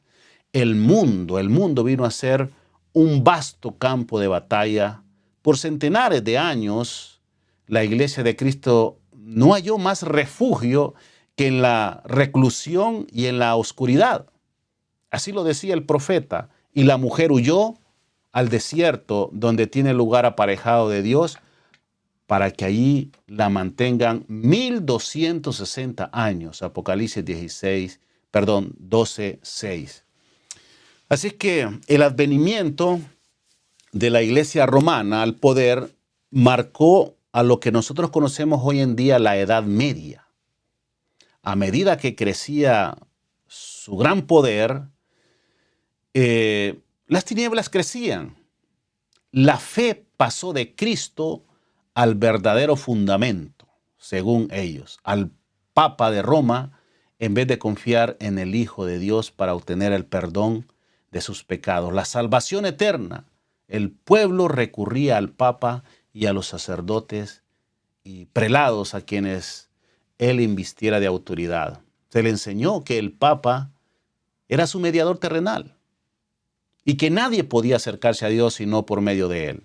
El mundo vino a ser un vasto campo de batalla. Por centenares de años, la Iglesia de Cristo no halló más refugio que en la reclusión y en la oscuridad. Así lo decía el profeta. Y la mujer huyó al desierto, donde tiene lugar aparejado de Dios, para que allí la mantengan 1260 años. Apocalipsis 12:6. Así que el advenimiento de la iglesia romana al poder marcó a lo que nosotros conocemos hoy en día la Edad Media. A medida que crecía su gran poder, las tinieblas crecían. La fe pasó de Cristo al verdadero fundamento, según ellos, al Papa de Roma, en vez de confiar en el Hijo de Dios para obtener el perdón de sus pecados. La salvación eterna. El pueblo recurría al Papa y a los sacerdotes y prelados a quienes él invistiera de autoridad. Se le enseñó que el Papa era su mediador terrenal y que nadie podía acercarse a Dios sino por medio de él.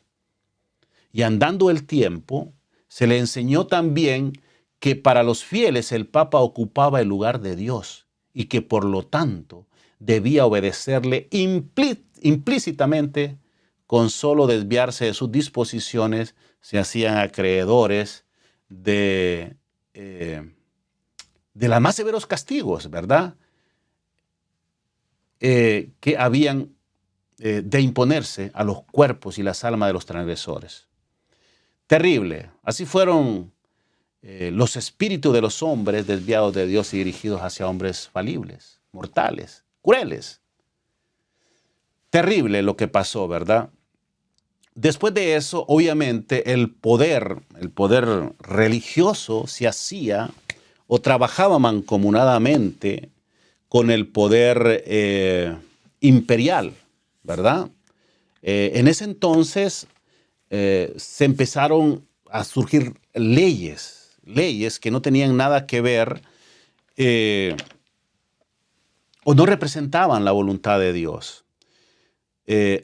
Y andando el tiempo, se le enseñó también que para los fieles el Papa ocupaba el lugar de Dios y que por lo tanto debía obedecerle implícitamente. Con solo desviarse de sus disposiciones se hacían acreedores de los más severos castigos, ¿verdad? Que habían de imponerse a los cuerpos y las almas de los transgresores. Terrible. Así fueron los espíritus de los hombres desviados de Dios y dirigidos hacia hombres falibles, mortales, crueles. Terrible lo que pasó, ¿verdad? Después de eso, obviamente, el poder religioso se hacía o trabajaba mancomunadamente con el poder imperial, ¿verdad? En ese entonces se empezaron a surgir leyes que no tenían nada que ver o no representaban la voluntad de Dios.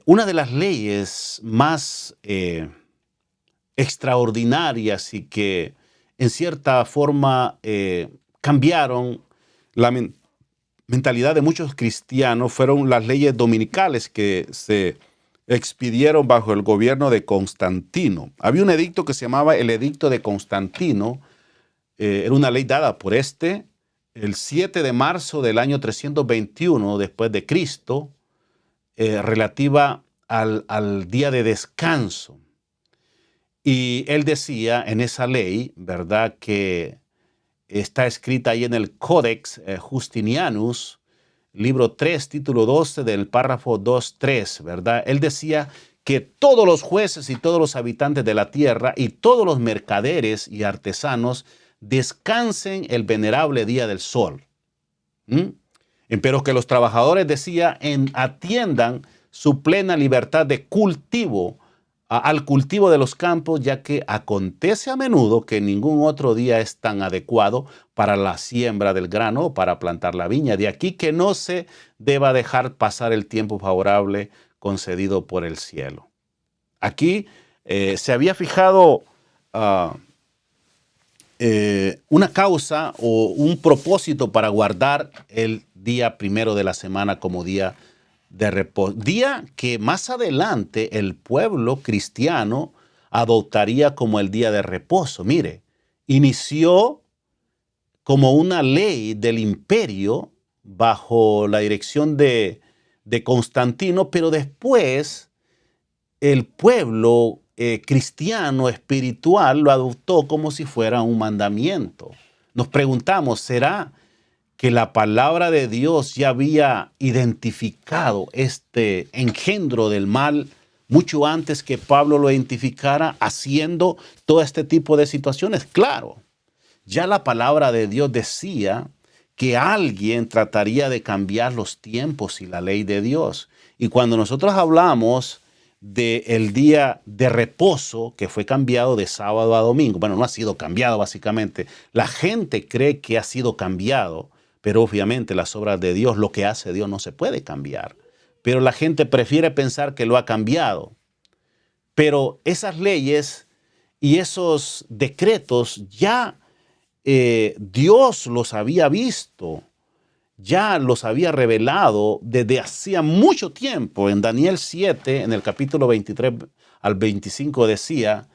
Una de las leyes más extraordinarias y que en cierta forma cambiaron la mentalidad de muchos cristianos fueron las leyes dominicales que se expidieron bajo el gobierno de Constantino. Había un edicto que se llamaba el Edicto de Constantino. Era una ley dada por el 7 de marzo del año 321 después de Cristo, relativa al día de descanso. Y él decía en esa ley, ¿verdad?, que está escrita ahí en el Codex Justinianus, libro 3, título 12 del párrafo 2.3, ¿verdad? Él decía que todos los jueces y todos los habitantes de la tierra y todos los mercaderes y artesanos descansen el venerable día del sol. Pero que los trabajadores, decía, atiendan su plena libertad de cultivo al cultivo de los campos, ya que acontece a menudo que ningún otro día es tan adecuado para la siembra del grano o para plantar la viña. De aquí que no se deba dejar pasar el tiempo favorable concedido por el cielo. Aquí se había fijado una causa o un propósito para guardar el día primero de la semana como día de reposo, día que más adelante el pueblo cristiano adoptaría como el día de reposo. Mire, inició como una ley del imperio bajo la dirección de Constantino, pero después el pueblo cristiano espiritual lo adoptó como si fuera un mandamiento. Nos preguntamos, ¿será que la palabra de Dios ya había identificado este engendro del mal mucho antes que Pablo lo identificara, haciendo todo este tipo de situaciones? Claro, ya la palabra de Dios decía que alguien trataría de cambiar los tiempos y la ley de Dios. Y cuando nosotros hablamos del día de reposo, que fue cambiado de sábado a domingo, bueno, no ha sido cambiado básicamente, la gente cree que ha sido cambiado, pero obviamente las obras de Dios, lo que hace Dios no se puede cambiar. Pero la gente prefiere pensar que lo ha cambiado. Pero esas leyes y esos decretos ya Dios los había visto, ya los había revelado desde hacía mucho tiempo. En Daniel 7, en el capítulo 23 al 25 decía,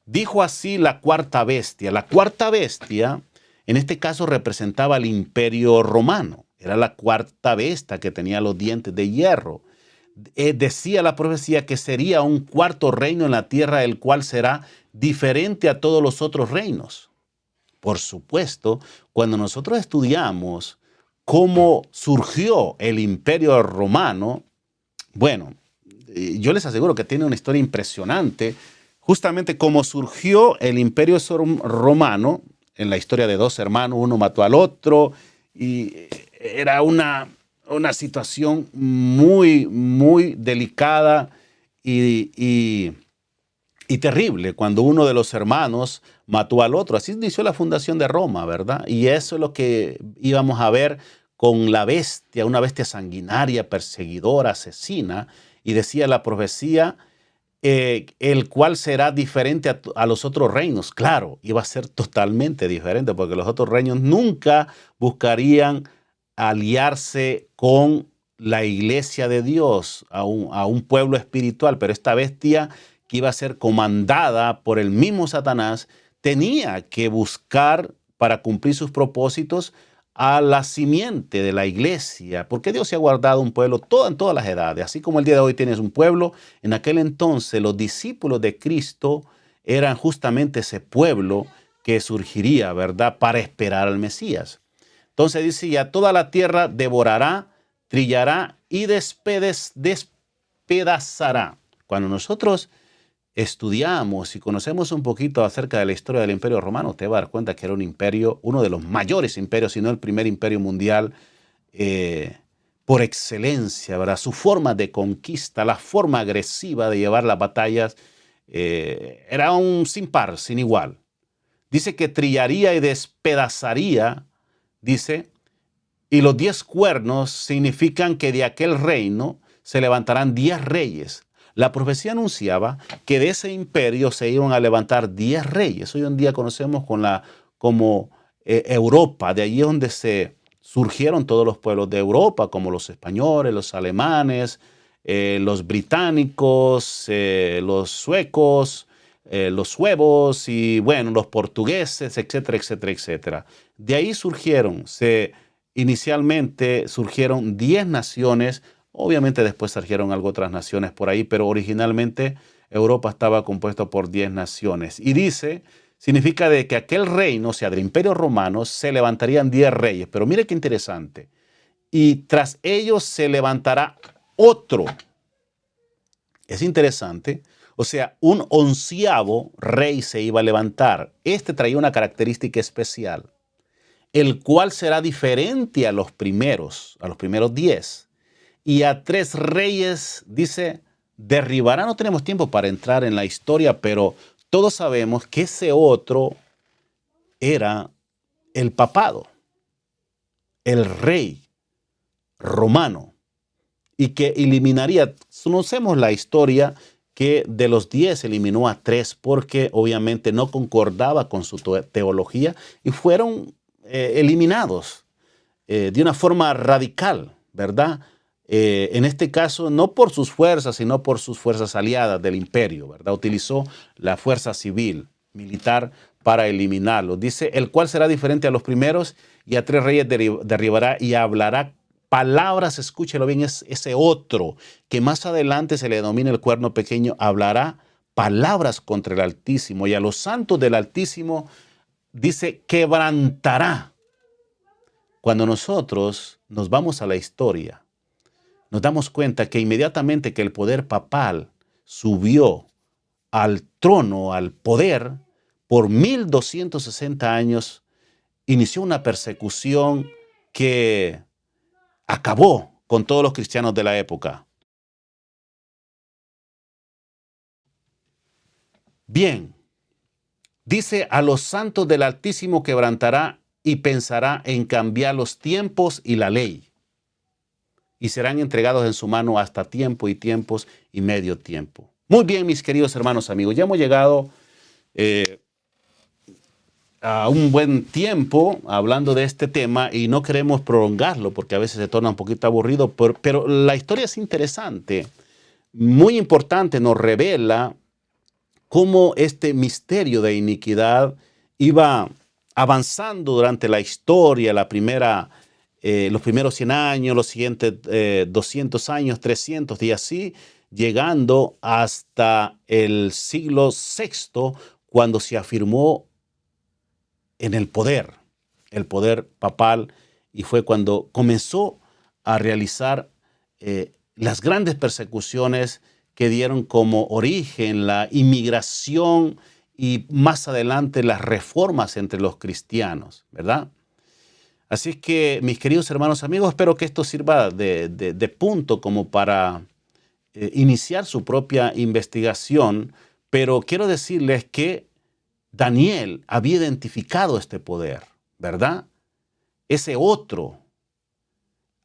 dijo así la cuarta bestia. La cuarta bestia, en este caso, representaba al imperio romano. Era la cuarta bestia que tenía los dientes de hierro. Decía la profecía que sería un cuarto reino en la tierra, el cual será diferente a todos los otros reinos. Por supuesto, cuando nosotros estudiamos cómo surgió el Imperio Romano, bueno, yo les aseguro que tiene una historia impresionante. Justamente como surgió el Imperio Romano, en la historia de dos hermanos, uno mató al otro, y era una situación muy, muy delicada y, y, y terrible cuando uno de los hermanos mató al otro. Así inició la fundación de Roma, ¿verdad? Y eso es lo que íbamos a ver con la bestia, una bestia sanguinaria, perseguidora, asesina. Y decía la profecía, el cual será diferente a los otros reinos. Claro, iba a ser totalmente diferente porque los otros reinos nunca buscarían aliarse con la iglesia de Dios, a un pueblo espiritual, pero esta bestia que iba a ser comandada por el mismo Satanás tenía que buscar para cumplir sus propósitos a la simiente de la iglesia, porque Dios se ha guardado un pueblo en todas las edades, así como el día de hoy tienes un pueblo. En aquel entonces los discípulos de Cristo eran justamente ese pueblo que surgiría, ¿verdad?, para esperar al Mesías. Entonces dice, ya toda la tierra devorará, trillará y despedazará. Cuando nosotros estudiamos y conocemos un poquito acerca de la historia del Imperio Romano, te va a dar cuenta que era un imperio, uno de los mayores imperios, si no el primer imperio mundial, eh, por excelencia, ¿verdad? Su forma de conquista, la forma agresiva de llevar las batallas, era un sin par, sin igual. Dice que trillaría y despedazaría, dice, y los 10 cuernos significan que de aquel reino se levantarán 10 reyes. La profecía anunciaba que de ese imperio se iban a levantar 10 reyes. Hoy en día conocemos como Europa. De allí es donde se surgieron todos los pueblos de Europa, como los españoles, los alemanes, los británicos, los suecos, los suevos y bueno, los portugueses, etcétera, etcétera, etcétera. De ahí inicialmente surgieron 10 naciones. Obviamente después surgieron algo otras naciones por ahí, pero originalmente Europa estaba compuesto por 10 naciones. Y dice, significa de que aquel reino, o sea, del Imperio Romano, se levantarían 10 reyes. Pero mire qué interesante. Y tras ellos se levantará otro. Es interesante. O sea, un onceavo rey se iba a levantar. Este traía una característica especial, el cual será diferente a los primeros 10. Y a 3 reyes, dice, derribará. No tenemos tiempo para entrar en la historia, pero todos sabemos que ese otro era el papado, el rey romano, y que eliminaría, conocemos la historia que de los 10 eliminó a 3 porque obviamente no concordaba con su teología y fueron eliminados de una forma radical, ¿verdad? En este caso, no por sus fuerzas, sino por sus fuerzas aliadas del imperio, ¿verdad? Utilizó la fuerza civil, militar, para eliminarlo. Dice, el cual será diferente a los primeros y a 3 reyes derribará y hablará palabras, escúchelo bien, es ese otro, que más adelante se le denomina el cuerno pequeño, hablará palabras contra el Altísimo y a los santos del Altísimo, dice, quebrantará. Cuando nosotros nos vamos a la historia, nos damos cuenta que inmediatamente que el poder papal subió al trono, al poder, por 1260 años, inició una persecución que acabó con todos los cristianos de la época. Bien, dice, a los santos del Altísimo quebrantará y pensará en cambiar los tiempos y la ley, y serán entregados en su mano hasta tiempo y tiempos y medio tiempo. Muy bien, mis queridos hermanos, amigos, ya hemos llegado a un buen tiempo hablando de este tema y no queremos prolongarlo porque a veces se torna un poquito aburrido, pero la historia es interesante, muy importante, nos revela cómo este misterio de iniquidad iba avanzando durante la historia, los primeros 100 años, los siguientes 200 años, 300 y así, llegando hasta el siglo VI, cuando se afirmó en el poder papal y fue cuando comenzó a realizar las grandes persecuciones que dieron como origen la inmigración y más adelante las reformas entre los cristianos, ¿verdad? Así es que, mis queridos hermanos amigos, espero que esto sirva de punto como para iniciar su propia investigación, pero quiero decirles que Daniel había identificado este poder, ¿verdad? Ese otro.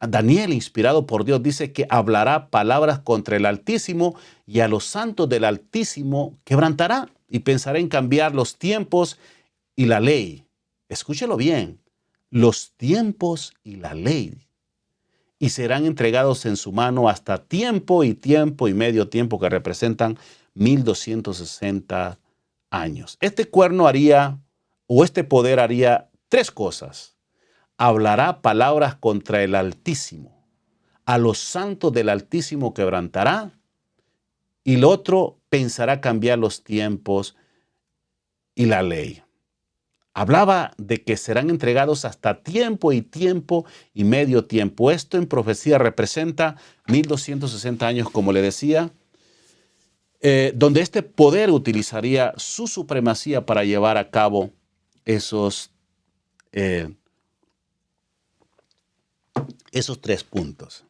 Daniel, inspirado por Dios, dice que hablará palabras contra el Altísimo y a los santos del Altísimo quebrantará y pensará en cambiar los tiempos y la ley. Escúchelo bien, los tiempos y la ley. Y serán entregados en su mano hasta tiempo y medio tiempo, que representan 1260 años. Este cuerno haría, o este poder haría tres cosas. Hablará palabras contra el Altísimo, a los santos del Altísimo quebrantará, y el otro pensará cambiar los tiempos y la ley. Hablaba de que serán entregados hasta tiempo y medio tiempo. Esto en profecía representa 1260 años, como le decía, donde este poder utilizaría su supremacía para llevar a cabo esos tres puntos.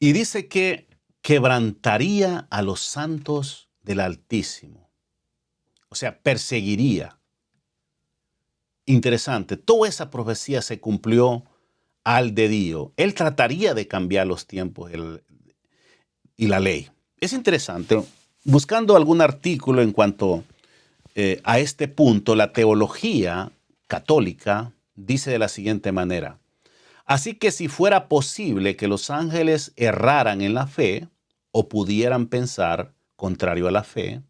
Y dice que quebrantaría a los santos del Altísimo. O sea, perseguiría. Interesante, toda esa profecía se cumplió al dedillo. Él trataría de cambiar los tiempos y la ley. Es interesante, buscando algún artículo en cuanto a este punto, la teología católica dice de la siguiente manera: así que si fuera posible que los ángeles erraran en la fe o pudieran pensar contrario a la fe,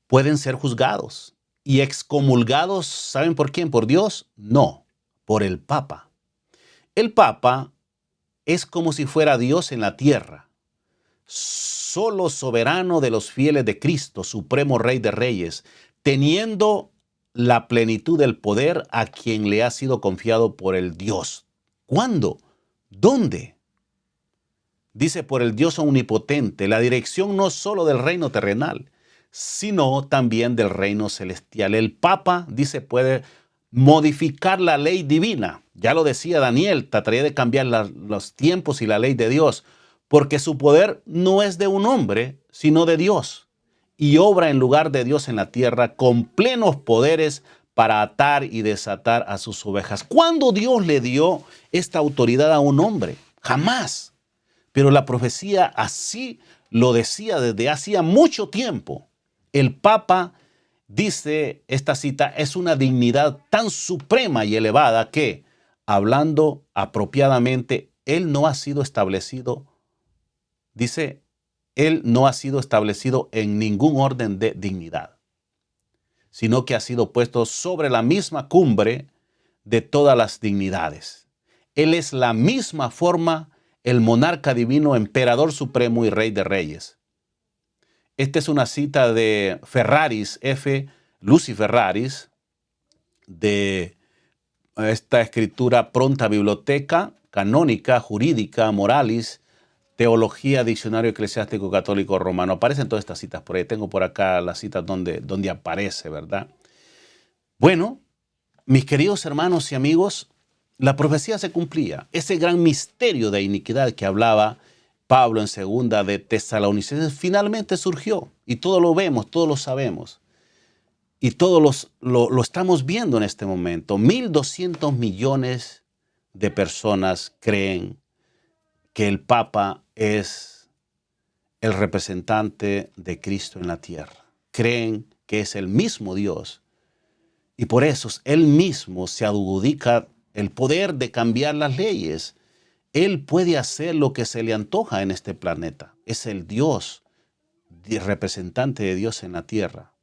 pueden ser juzgados y excomulgados. ¿Saben por quién? ¿Por Dios? No, por el Papa. El Papa es como si fuera Dios en la tierra, solo soberano de los fieles de Cristo, supremo Rey de Reyes, teniendo la plenitud del poder a quien le ha sido confiado por el Dios. ¿Cuándo? ¿Dónde? Dice, por el Dios omnipotente, la dirección no solo del reino terrenal, sino también del reino celestial. El Papa, dice, puede modificar la ley divina. Ya lo decía Daniel, trataría de cambiar los tiempos y la ley de Dios, porque su poder no es de un hombre, sino de Dios, y obra en lugar de Dios en la tierra con plenos poderes para atar y desatar a sus ovejas. ¿Cuándo Dios le dio esta autoridad a un hombre? Jamás. Pero la profecía así lo decía desde hacía mucho tiempo. El Papa, dice esta cita, es una dignidad tan suprema y elevada que, hablando apropiadamente, él no ha sido establecido, dice, él no ha sido establecido en ningún orden de dignidad, sino que ha sido puesto sobre la misma cumbre de todas las dignidades. Él es la misma forma, el monarca divino, emperador supremo y rey de reyes. Esta es una cita de Ferraris, Lucy Ferraris, de esta escritura Pronta Biblioteca, Canónica, Jurídica, Moralis, Teología, Diccionario Eclesiástico Católico Romano. Aparecen todas estas citas por ahí. Tengo por acá las citas donde aparece, ¿verdad? Bueno, mis queridos hermanos y amigos, la profecía se cumplía. Ese gran misterio de iniquidad que hablaba Pablo en segunda de Tesalonicenses finalmente surgió. Y todo lo vemos, todos lo sabemos. Y todos lo estamos viendo en este momento. 1.200 millones de personas creen que el Papa es el representante de Cristo en la tierra. Creen que es el mismo Dios. Y por eso Él mismo se adjudica el poder de cambiar las leyes. Él puede hacer lo que se le antoja en este planeta. Es el Dios, el representante de Dios en la tierra.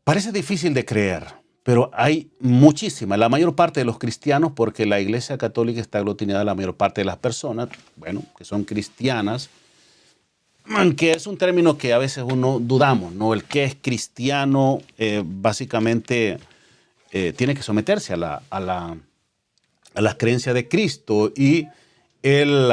Parece difícil de creer, pero hay muchísima, la mayor parte de los cristianos, porque la Iglesia Católica está aglutinada a la mayor parte de las personas, bueno, que son cristianas, que es un término que a veces uno dudamos, ¿no? El que es cristiano, básicamente tiene que someterse a las creencias de Cristo. Y el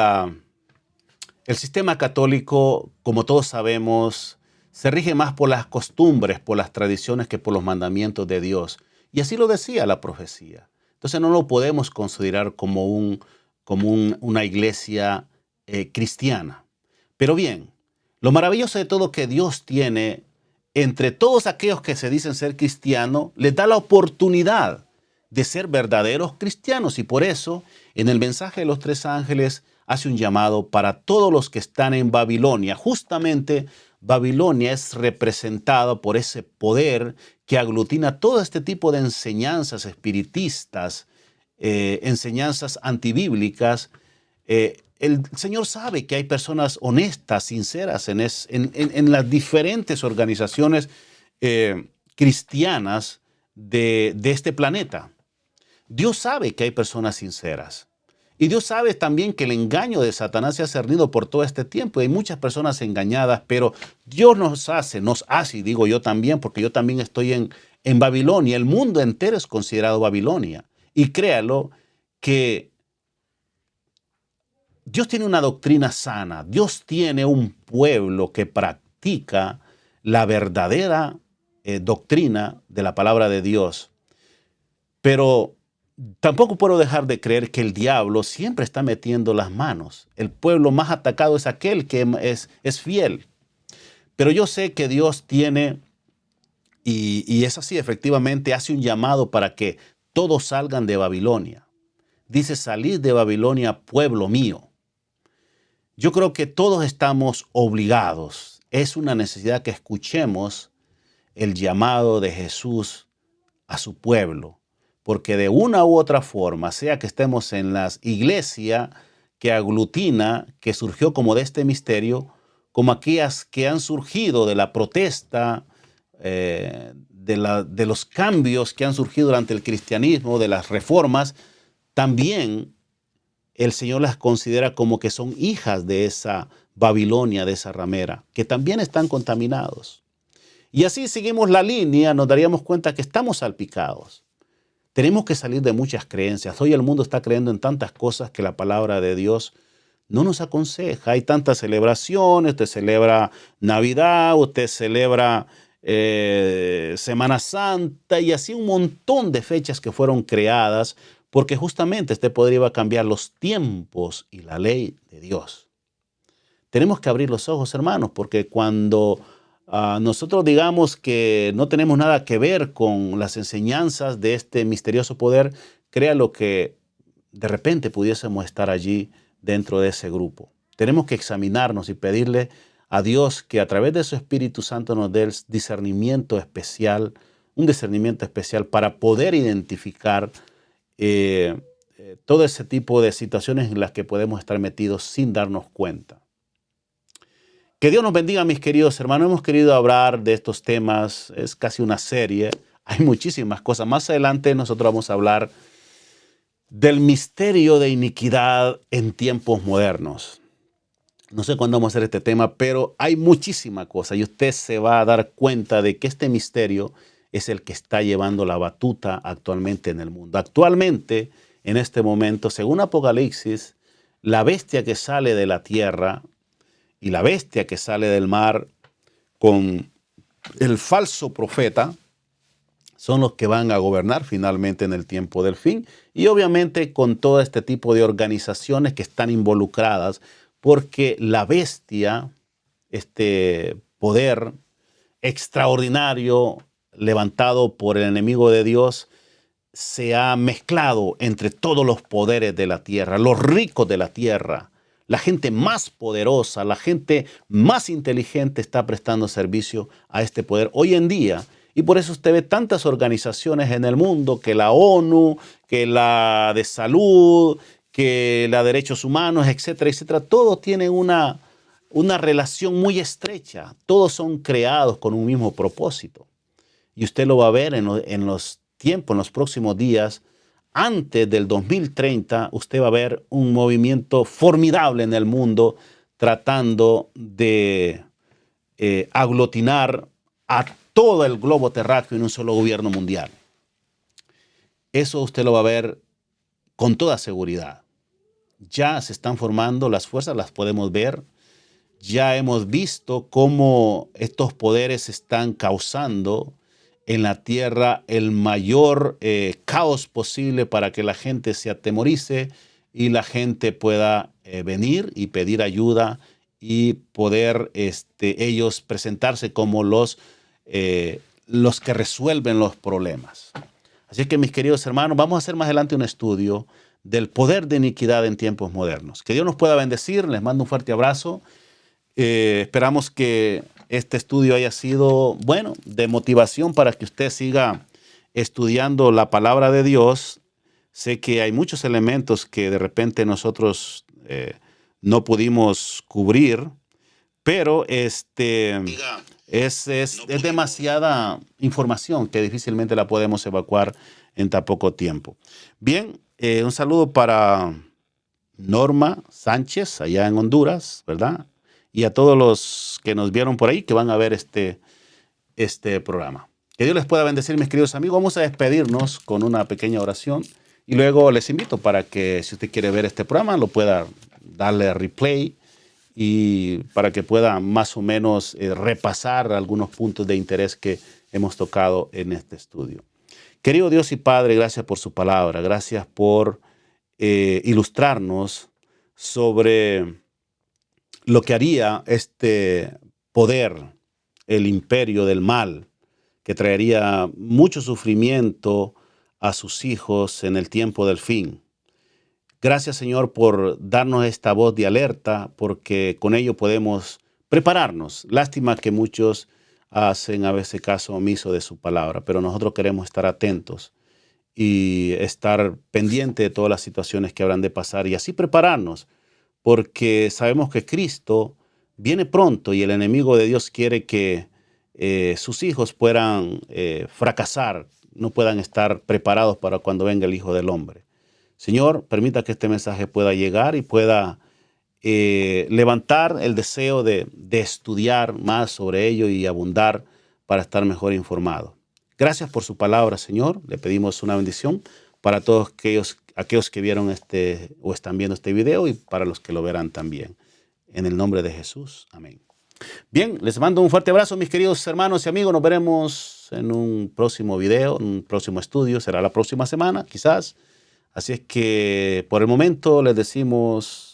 sistema católico, como todos sabemos, se rige más por las costumbres, por las tradiciones que por los mandamientos de Dios. Y así lo decía la profecía. Entonces no lo podemos considerar como una iglesia cristiana. Pero bien, lo maravilloso de todo que Dios tiene entre todos aquellos que se dicen ser cristianos, les da la oportunidad de ser verdaderos cristianos. Y por eso, en el mensaje de los tres ángeles, hace un llamado para todos los que están en Babilonia. Justamente, Babilonia es representada por ese poder que aglutina todo este tipo de enseñanzas espiritistas, enseñanzas antibíblicas. El Señor sabe que hay personas honestas, sinceras en las diferentes organizaciones cristianas de este planeta. Dios sabe que hay personas sinceras. Y Dios sabe también que el engaño de Satanás se ha cernido por todo este tiempo. Hay muchas personas engañadas, pero Dios nos hace, y digo yo también, porque yo también estoy en Babilonia. El mundo entero es considerado Babilonia. Y créalo que Dios tiene una doctrina sana. Dios tiene un pueblo que practica la verdadera doctrina de la palabra de Dios. Pero tampoco puedo dejar de creer que el diablo siempre está metiendo las manos. El pueblo más atacado es aquel que es fiel. Pero yo sé que Dios tiene, y es así, efectivamente, hace un llamado para que todos salgan de Babilonia. Dice, salid de Babilonia, pueblo mío. Yo creo que todos estamos obligados. Es una necesidad que escuchemos el llamado de Jesús a su pueblo. Porque de una u otra forma, sea que estemos en las iglesias que aglutina, que surgió como de este misterio, como aquellas que han surgido de la protesta, de los cambios que han surgido durante el cristianismo, de las reformas, también el Señor las considera como que son hijas de esa Babilonia, de esa ramera, que también están contaminados. Y así seguimos la línea, nos daríamos cuenta que estamos salpicados. Tenemos que salir de muchas creencias. Hoy el mundo está creyendo en tantas cosas que la palabra de Dios no nos aconseja. Hay tantas celebraciones, usted celebra Navidad, usted celebra Semana Santa y así un montón de fechas que fueron creadas porque justamente este poder iba a cambiar los tiempos y la ley de Dios. Tenemos que abrir los ojos, hermanos, porque cuando nosotros digamos que no tenemos nada que ver con las enseñanzas de este misterioso poder, créalo que de repente pudiésemos estar allí dentro de ese grupo. Tenemos que examinarnos y pedirle a Dios que a través de su Espíritu Santo nos dé el discernimiento especial, un discernimiento especial para poder identificar todo ese tipo de situaciones en las que podemos estar metidos sin darnos cuenta. Que Dios nos bendiga, mis queridos hermanos. Hemos querido hablar de estos temas, es casi una serie, hay muchísimas cosas. Más adelante nosotros vamos a hablar del misterio de iniquidad en tiempos modernos. No sé cuándo vamos a hacer este tema, pero hay muchísima cosa y usted se va a dar cuenta de que este misterio es el que está llevando la batuta actualmente en el mundo. Actualmente, en este momento, según Apocalipsis, la bestia que sale de la tierra y la bestia que sale del mar con el falso profeta son los que van a gobernar finalmente en el tiempo del fin. Y obviamente con todo este tipo de organizaciones que están involucradas, porque la bestia, este poder extraordinario levantado por el enemigo de Dios, se ha mezclado entre todos los poderes de la tierra, los ricos de la tierra. La gente más poderosa, la gente más inteligente está prestando servicio a este poder hoy en día. Y por eso usted ve tantas organizaciones en el mundo, que la ONU, que la de salud, que la de derechos humanos, etcétera, etcétera. Todos tienen una relación muy estrecha. Todos son creados con un mismo propósito. Y usted lo va a ver en los tiempos, en los próximos días. Antes del 2030, usted va a ver un movimiento formidable en el mundo tratando de aglutinar a todo el globo terráqueo en un solo gobierno mundial. eso usted lo va a ver con toda seguridad. Ya se están formando las fuerzas, las podemos ver. Ya hemos visto cómo estos poderes están causando en la tierra el mayor caos posible para que la gente se atemorice y la gente pueda venir y pedir ayuda y poder ellos presentarse como los que resuelven los problemas. Así que, mis queridos hermanos, vamos a hacer más adelante un estudio del poder de iniquidad en tiempos modernos. Que Dios nos pueda bendecir. Les mando un fuerte abrazo. Esperamos que este estudio haya sido, bueno, de motivación para que usted siga estudiando la palabra de Dios. Sé que hay muchos elementos que de repente nosotros no pudimos cubrir, pero es demasiada información que difícilmente la podemos evacuar en tan poco tiempo. Bien, un saludo para Norma Sánchez, allá en Honduras, ¿verdad? Y a todos los que nos vieron por ahí, que van a ver este programa. Que Dios les pueda bendecir, mis queridos amigos. Vamos a despedirnos con una pequeña oración y luego les invito para que, si usted quiere ver este programa, lo pueda darle a replay y para que pueda más o menos repasar algunos puntos de interés que hemos tocado en este estudio. Querido Dios y Padre, gracias por su palabra. Gracias por ilustrarnos sobre lo que haría este poder, el imperio del mal, que traería mucho sufrimiento a sus hijos en el tiempo del fin. Gracias, Señor, por darnos esta voz de alerta, porque con ello podemos prepararnos. Lástima que muchos hacen a veces caso omiso de su palabra, pero nosotros queremos estar atentos y estar pendiente de todas las situaciones que habrán de pasar y así prepararnos, porque sabemos que Cristo viene pronto y el enemigo de Dios quiere que sus hijos puedan fracasar, no puedan estar preparados para cuando venga el Hijo del Hombre. Señor, permita que este mensaje pueda llegar y pueda levantar el deseo de estudiar más sobre ello y abundar para estar mejor informado. Gracias por su palabra, Señor. Le pedimos una bendición para todos aquellos que vieron o están viendo este video y para los que lo verán también. En el nombre de Jesús. Amén. Bien, les mando un fuerte abrazo, mis queridos hermanos y amigos. Nos veremos en un próximo video, en un próximo estudio. Será la próxima semana, quizás. Así es que por el momento les decimos